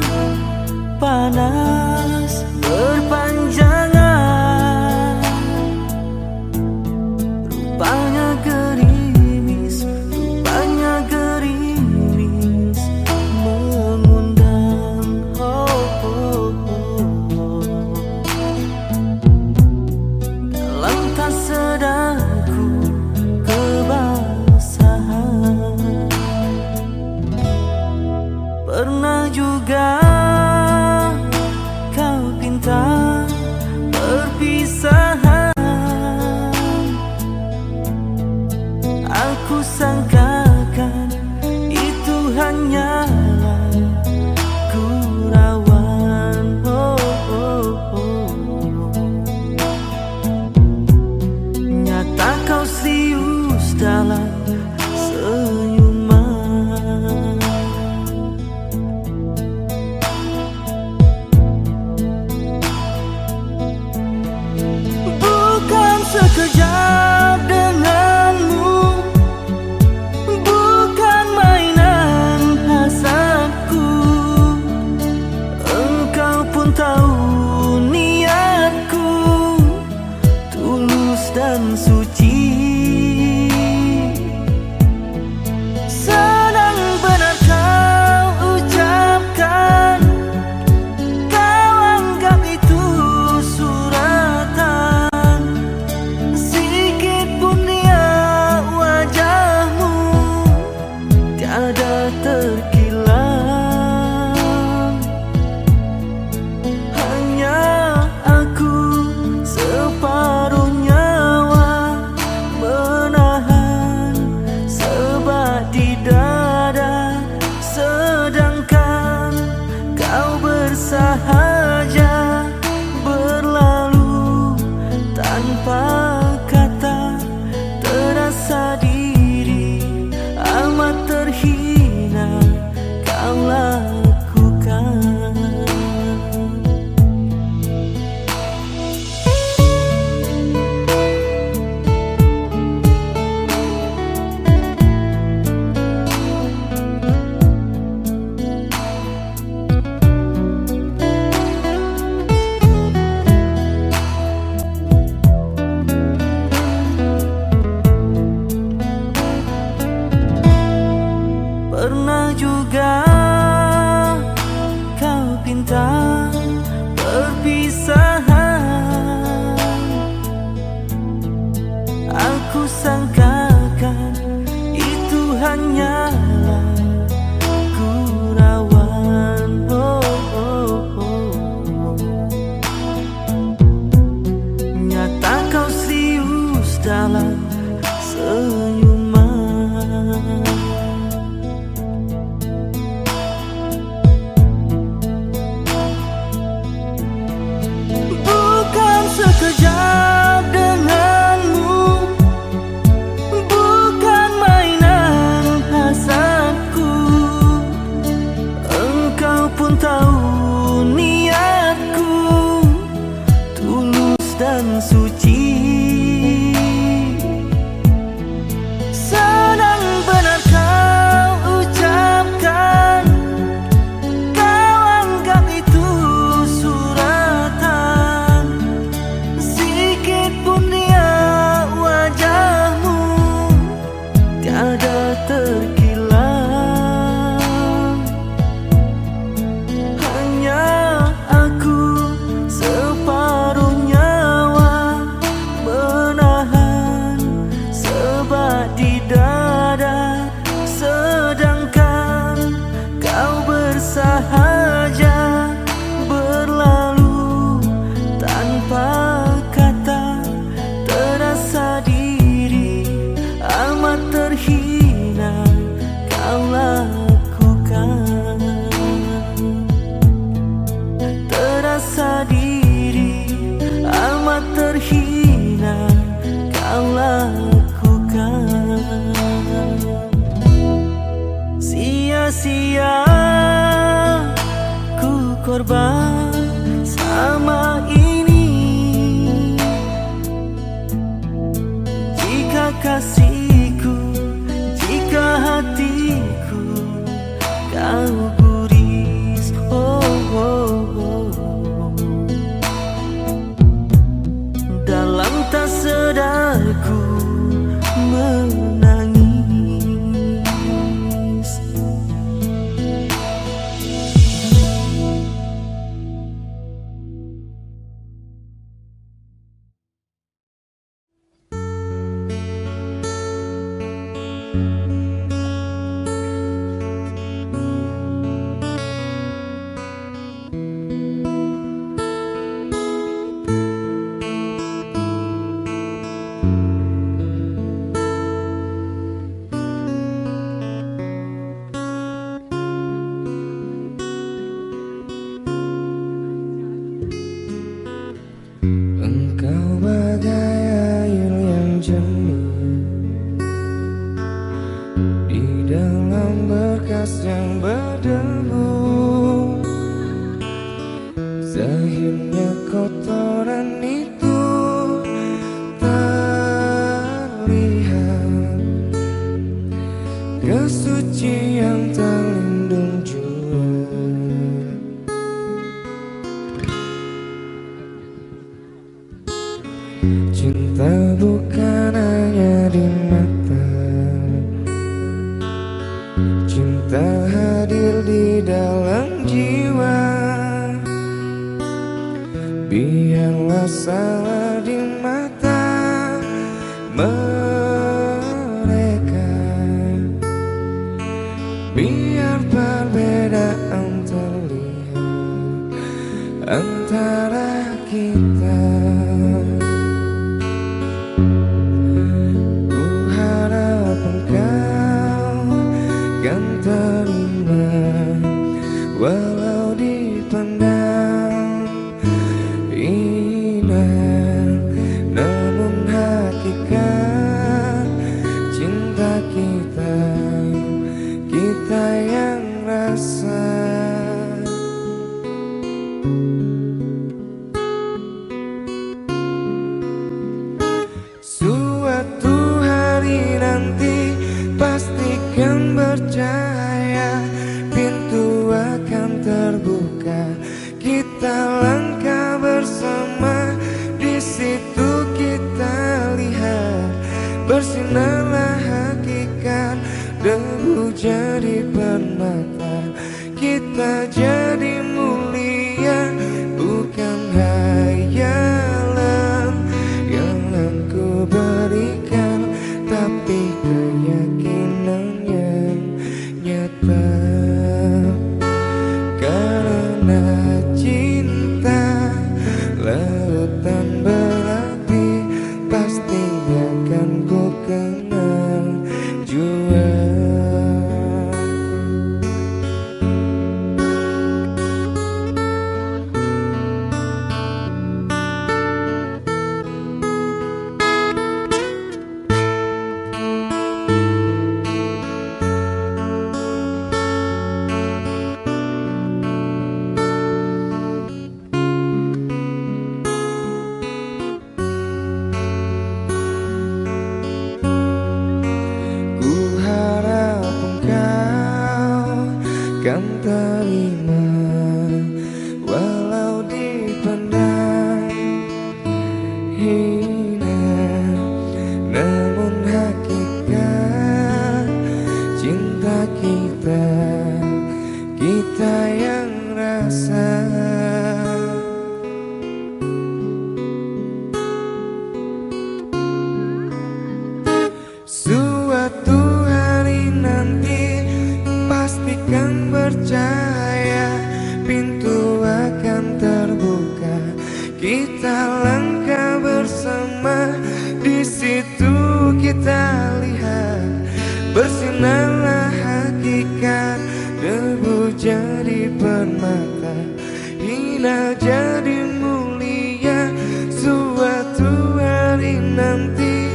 panas berpanjangan. Rupanya gerimis, rupanya gerimis mengundang. Dalam tak sadarku kebasahan. Pernah juga kau pinta perpisahan. Aku sangkakan itu hanyalah gurauan. Nyata kau serius dalam senyuman. Bukan sekejap denganmu, bukan mainan hasadku. Engkau pun tahu niatku tulus dan suci. Sedang benar kau ucapkan, kau anggap itu suratan. Sikit pun dia wajahmu tiada terkilang. Hanya aku separuh nyawa menahan sebat di dada, sedangkan kau bersahaja berlalu tanpa kata. Terasa diri amat terhina kau lakukan. Pernah juga kau pinta perpisahan. Aku sangkakan itu hanyalah gurauan. Nyata kau serius dalam senyuman. Bukan sekejap denganmu, bukan mainan hasadku. Engkau pun tahu niatku tulus dan suci. Sedang benar kau ucapkan, kau anggap itu suratan. Sikit pun dia wajahmu tiada terkilang. Hanya aku separuh nyawa menahan sebat di dada, sedangkan kau bersahaja berlalu tanpa kata. Terasa diri amat terhina kau lakukan. Terasa diri amat terhina kau lakukan. Sia-sia ku korban sama ini. Jika kasihku, jika hatiku kau Engkau bagai air yang jernih di dalam berkas yang berdebu. Zahirnya kotoran itu terlihat, kesucian terlindung jua. Cinta bukan hanya di mata, cinta hadir di dalam jiwa. Biarlah salah di mata mereka, biar perbedaan terlihat antara kita. Ku harap engkau kan terima, walau dipandang indah, namun hakikat cinta kita, kita yang rasa. Suatu hari nanti pastikan bercahaya, pintu akan terbuka, kita langkah bersama. Di situ kita lihat bersinarlah hakikat, debu jadi permata, kita jadi mulia, bukan hayalan yang aku berikan, tapi keyakinan yang nyata. Karena cinta lautan berapi, pasti akan ku kenal jua. Kan terima, walau dipandang hina, namun hakikat cinta kita, kita yang rasa. Suatu hari nanti pastikan bercahaya, pintu akan terbuka, kita langkah bersama. Di situ kita lihat bersinarlah hakikat, debu jadi permata, hina jadi mulia. Suatu hari nanti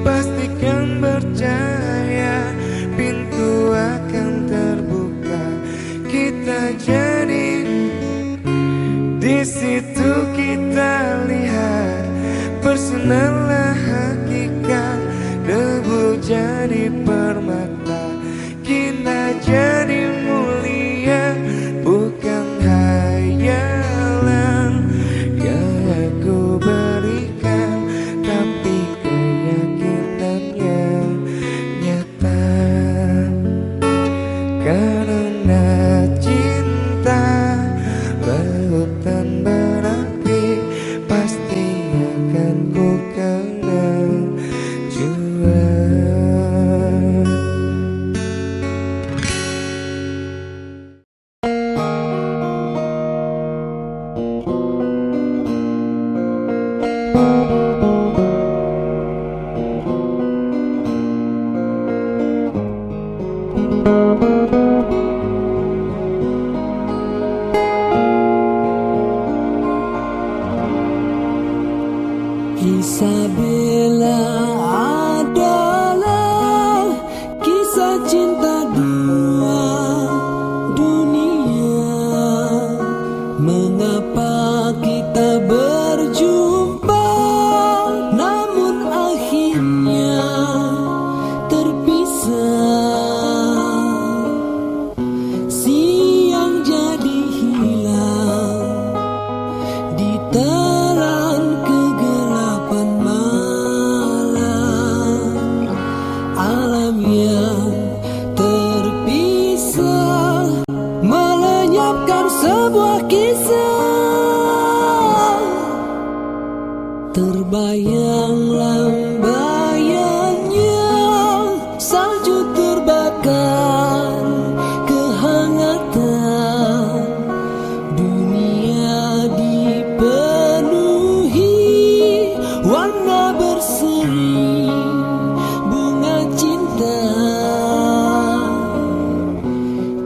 pastikan bercahaya, pintu akan terbuka, kita jadi. Di situ kita lihat bersinarlah hakikat, debu jadi permata, kita jadi mulia, bukan hayalan yang aku berikan, tapi keyakinan yang nyata. Karena cinta lautan berapi, pasti akan ku kenal jua. Isabella adalah kisah cinta dua dunia. Mengapa kita berjumpa namun akhirnya terpisah? Siang jadi hilang di telan kegelapan malam. Alam yang terpisah melenyapkan sebuah kisah. Terbayang lambayangnya salju terbakar kehangatan. Dunia dipenuhi warna berseri bunga cinta.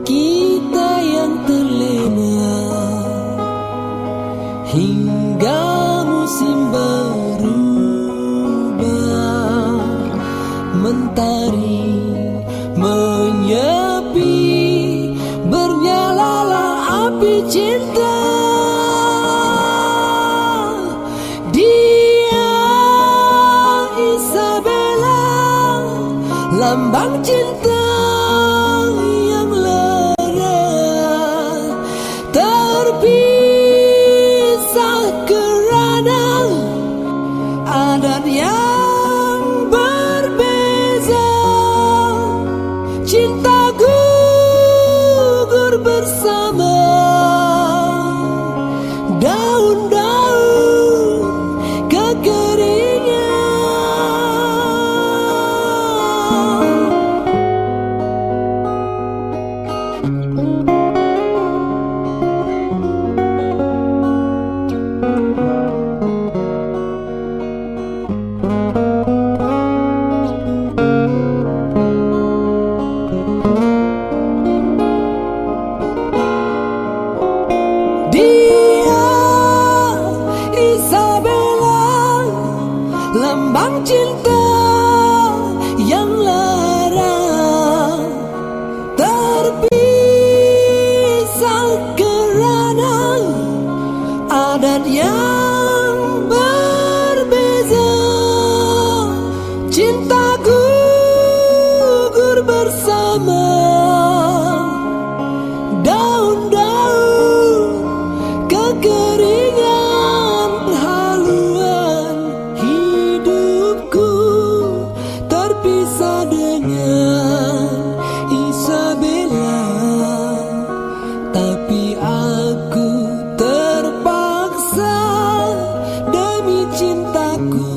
Kita yang terlena hingga musim berubah. Mentari menyepi, bernyalalah api cinta. Dia Isabella, lambang cinta yang lara, terpisah kerana adat yang berbeza. Cinta gugur bersama daun-daun kekeringan. Dia Isabella, lambang cinta yang lara, terpisah kerana adat yang berbeza. Cinta gugur bersama daun-daun kekeringan. Haluan hidupku terpisah dengan Isabella, tapi aku terpaksa demi cintaku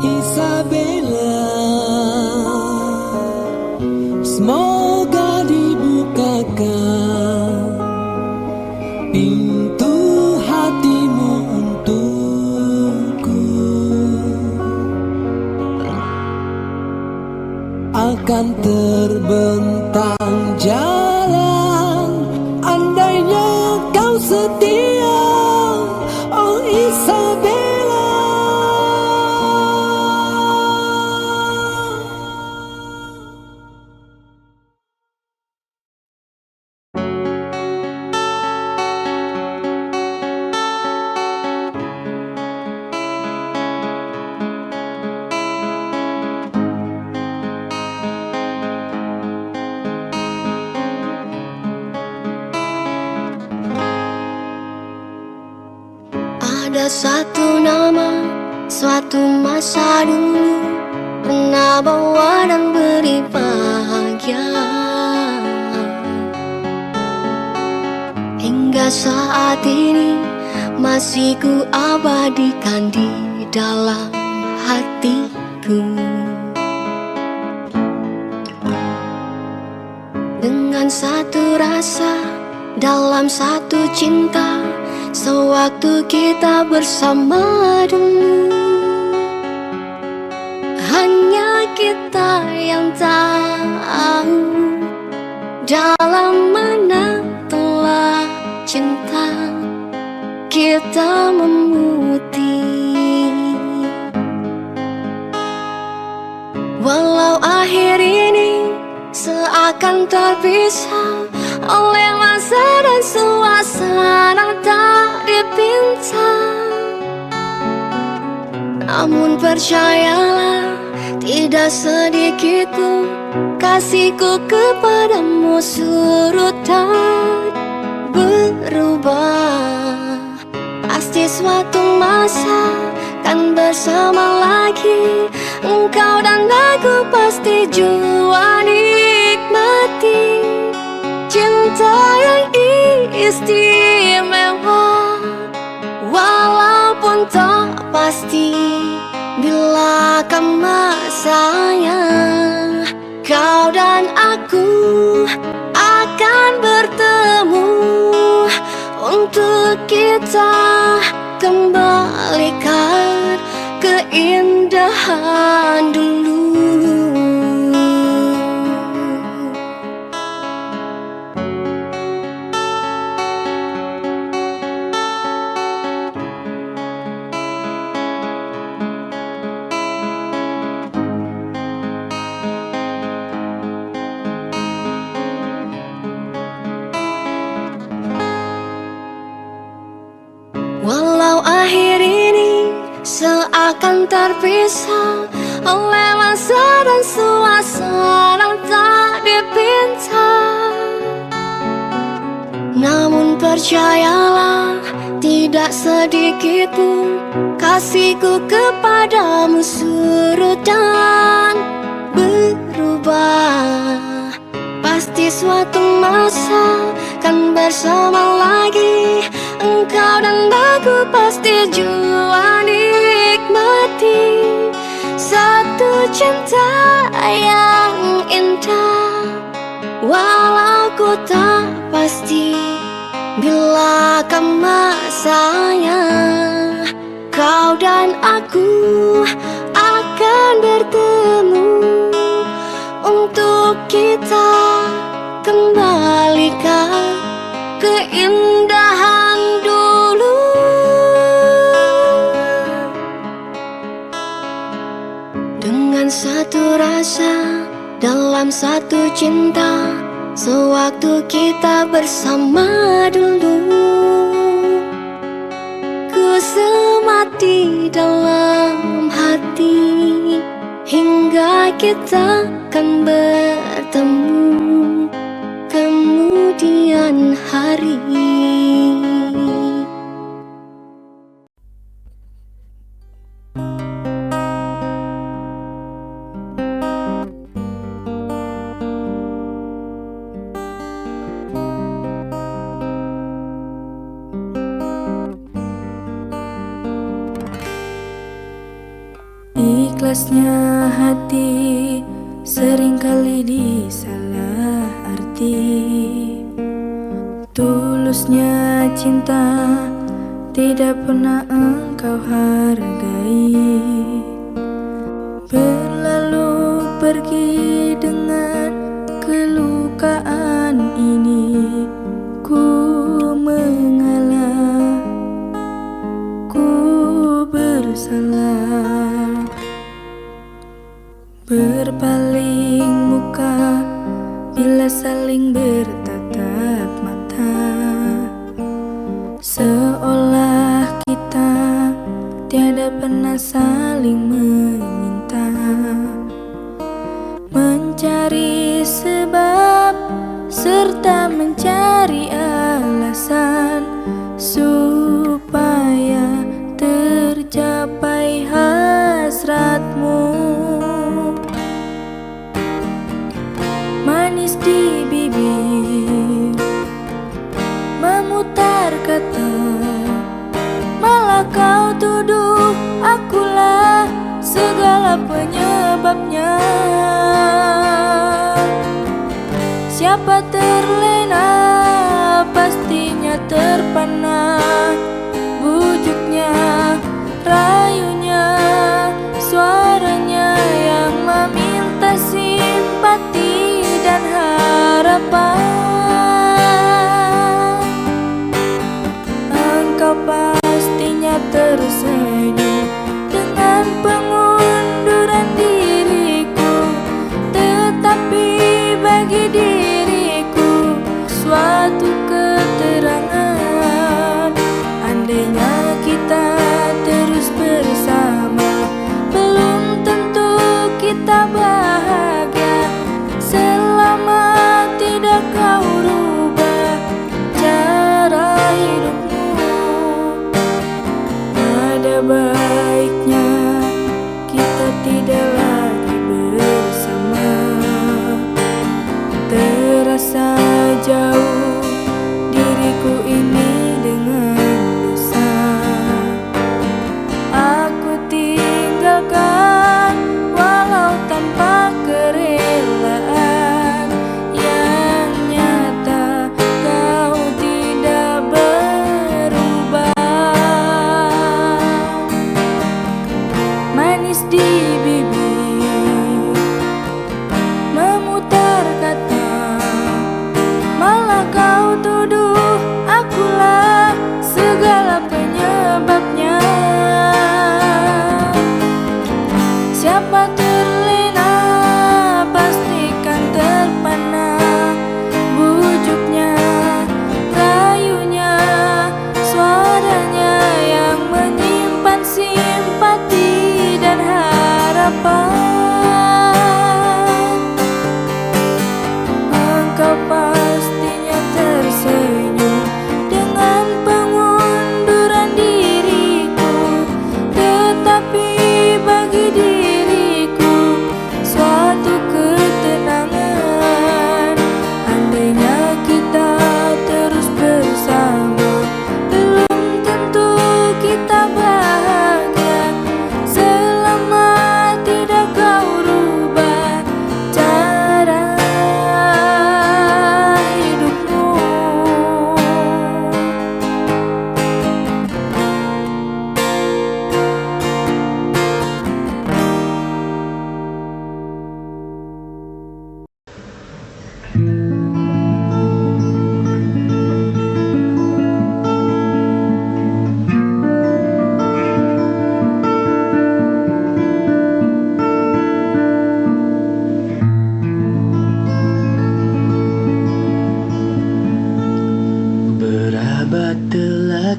Isabella. Semoga dibukakan pintu hatimu untukku. Akan terbentang jalan andainya kau setia, oh Isabella. Ada satu nama, suatu masa dulu pernah bawa dan beri bahagia. Hingga saat ini masih ku abadikan di dalam hatiku. Dengan satu rasa, dalam satu cinta, sewaktu kita bersama dulu, hanya kita yang tahu dalam mana telah cinta kita memutih. Walau akhir ini seakan terpisah oleh masa dan suasana tak dipinta, namun percayalah tidak sedikit pun kasihku kepadamu surut dan berubah. Pasti suatu masa kan bersama lagi, engkau dan aku pasti jua nikmati cinta yang istimewa. Walaupun tak pasti bila akan masanya, kau dan aku akan bertemu untuk kita kembalikan keindahan dulu. Walau akhir ini seakan terpisah oleh masa dan suasana tak dipinta, namun percayalah tidak sedikit pun kasihku kepadamu surut dan berubah. Pasti suatu masa kan bersama lagi, engkau dan aku pasti jua nikmati satu cinta yang indah. Walau ku tak pasti bila akan masanya, kau dan aku akan bertemu untuk kita kembalikan keindahan dulu. Dengan satu rasa dalam satu cinta, sewaktu kita bersama dulu, ku semati dalam hati hingga kita kan bertemu kemudian hari. Ikhlasnya hati seringkali disalah arti, tulusnya cinta tidak pernah engkau hargai. Berlalu pergi dengan kelukaan ini, ku mengalah, ku bersalah. Berpaling muka bila saling bertatap mata, seolah kita tiada pernah saling meminta. Mencari sebab serta mencari alasan supaya tercapai hasratmu. Manis di bibir memutar kata, malah kau tuduh akulah segala penyebabnya. Siapa terlena pastinya terpana, bujuknya, rayunya, suaranya yang meminta simpati dan harapan.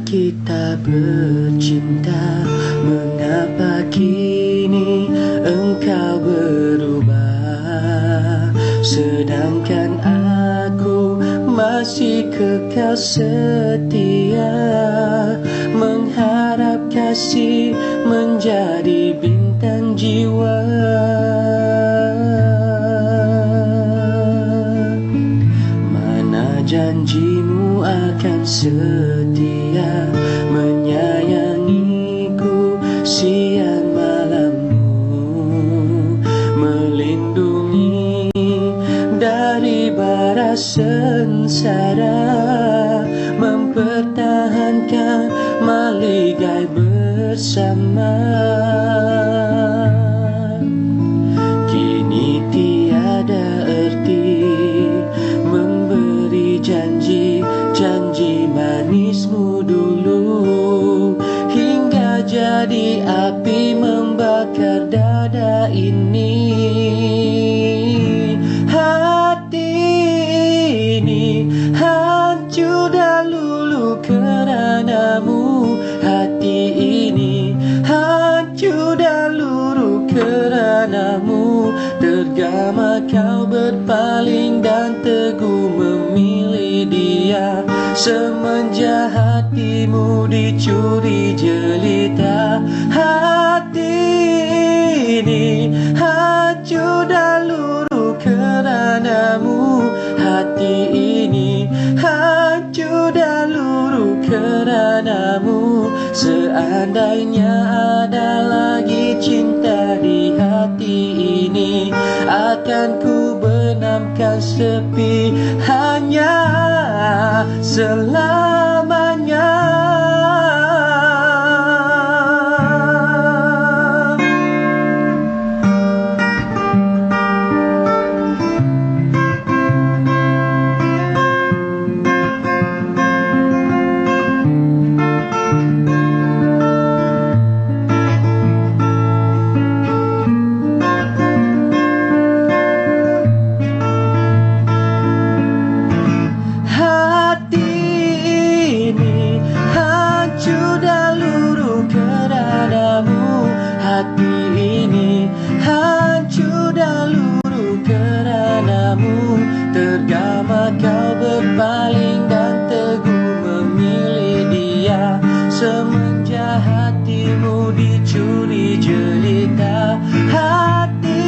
kita bercinta, mengapa kini engkau berubah? Sedangkan aku masih kekal setia, mengharap kasih menjadi bintang jiwa. Mana janjimu akan setia, menyayangiku siang malammu, melindungi dari bara sengsara, mempertahankan maligai bersama. Kini tiada erti memberi janji manismu dulu, hingga jadi api membakar dada ini. Hati ini hancur dan luluh keranamu, hati ini hancur dan luruh keranamu. Tergama kau berpaling dan teguh memilih dia, semenjak hatimu dicuri jelita. Hati ini hancur dan luruh keranamu, hati ini hancur dan luruh keranamu. Seandainya ada lagi cinta di hati ini, akan ku benamkan sepi hanya selamanya. Tergama kau berpaling dan teguh memilih dia, semenjak hatimu dicuri jelita. Hati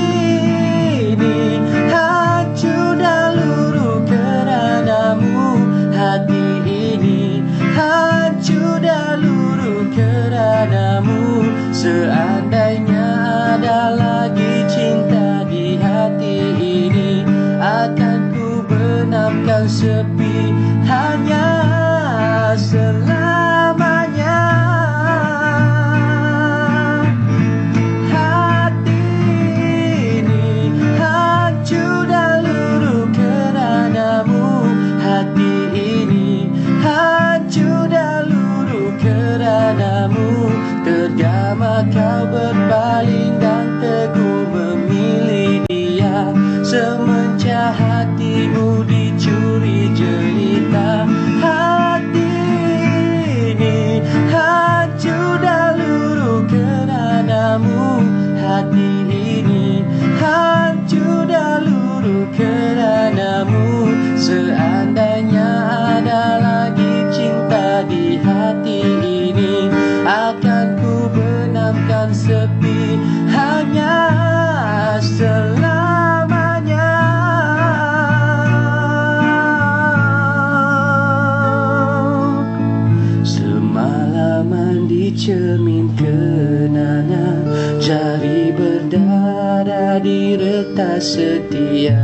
ini hancur dan luruh keranamu, hati ini hancur dan luruh keranamu. Seandainya ada lagi cinta di hati ini, akan ku benamkan sepi hanya selamanya. Hati ini hancur dan luruh keranamu, hati ini hancur dan luruh keranamu. Tergama kau berpaling dan teguh memilih dia, semenjak hatimu dicuri jelita. Hati ini hancur dan luruh keranamu, hati ini hancur dan luruh keranamu. Seandainya ada lagi cinta di hati ini, akan ku benamkan sepi hanya selamanya. Semalaman di cermin kenangan, jari berdarah di retas setia,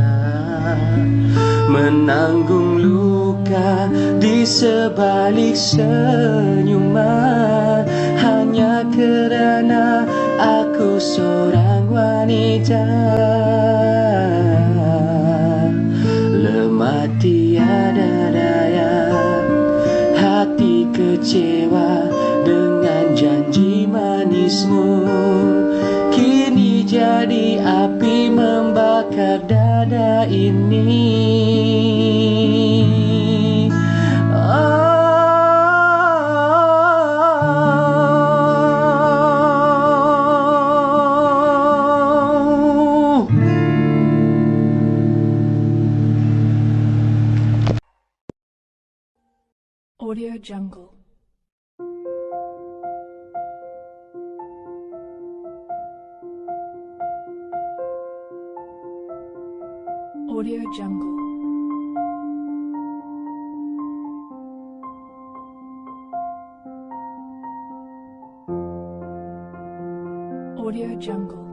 menanggung luka di sebalik senyuman, hanya kerana aku seorang wanita. Lemah tiada daya, hati kecewa dengan janji manismu, kini jadi api membakar dada ini. Oh, Audio Jungle. Audio Jungle. Audio Jungle.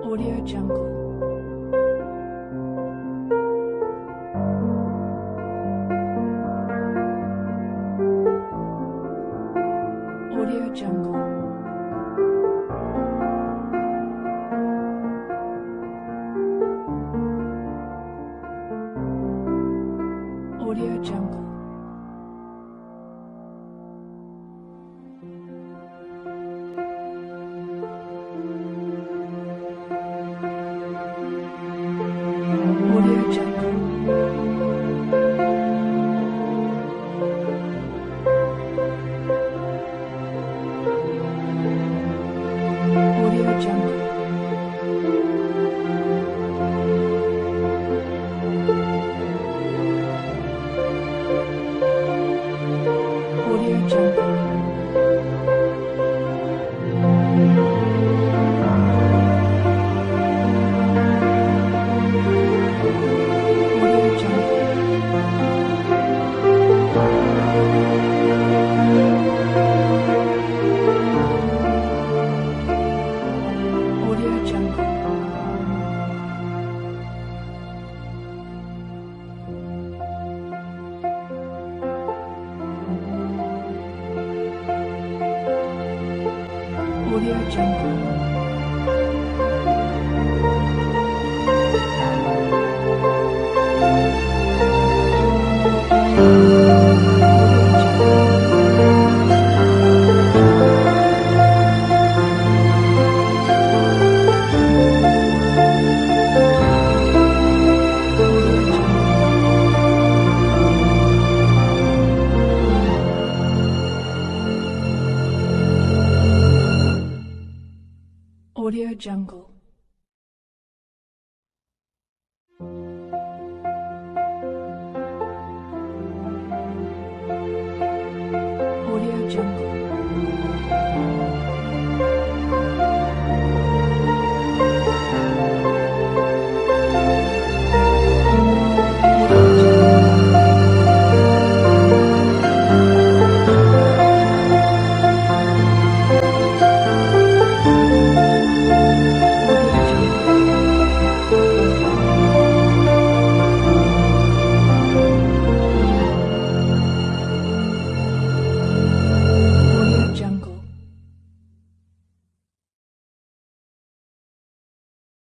Audio Jungle. Audio Jungle. Audio Jungle. Audio Jungle. Audio Jungle. Audio Jungle. Audio Jungle. Audio Jungle. Audio Jungle. Audio Jungle. Audio Jungle.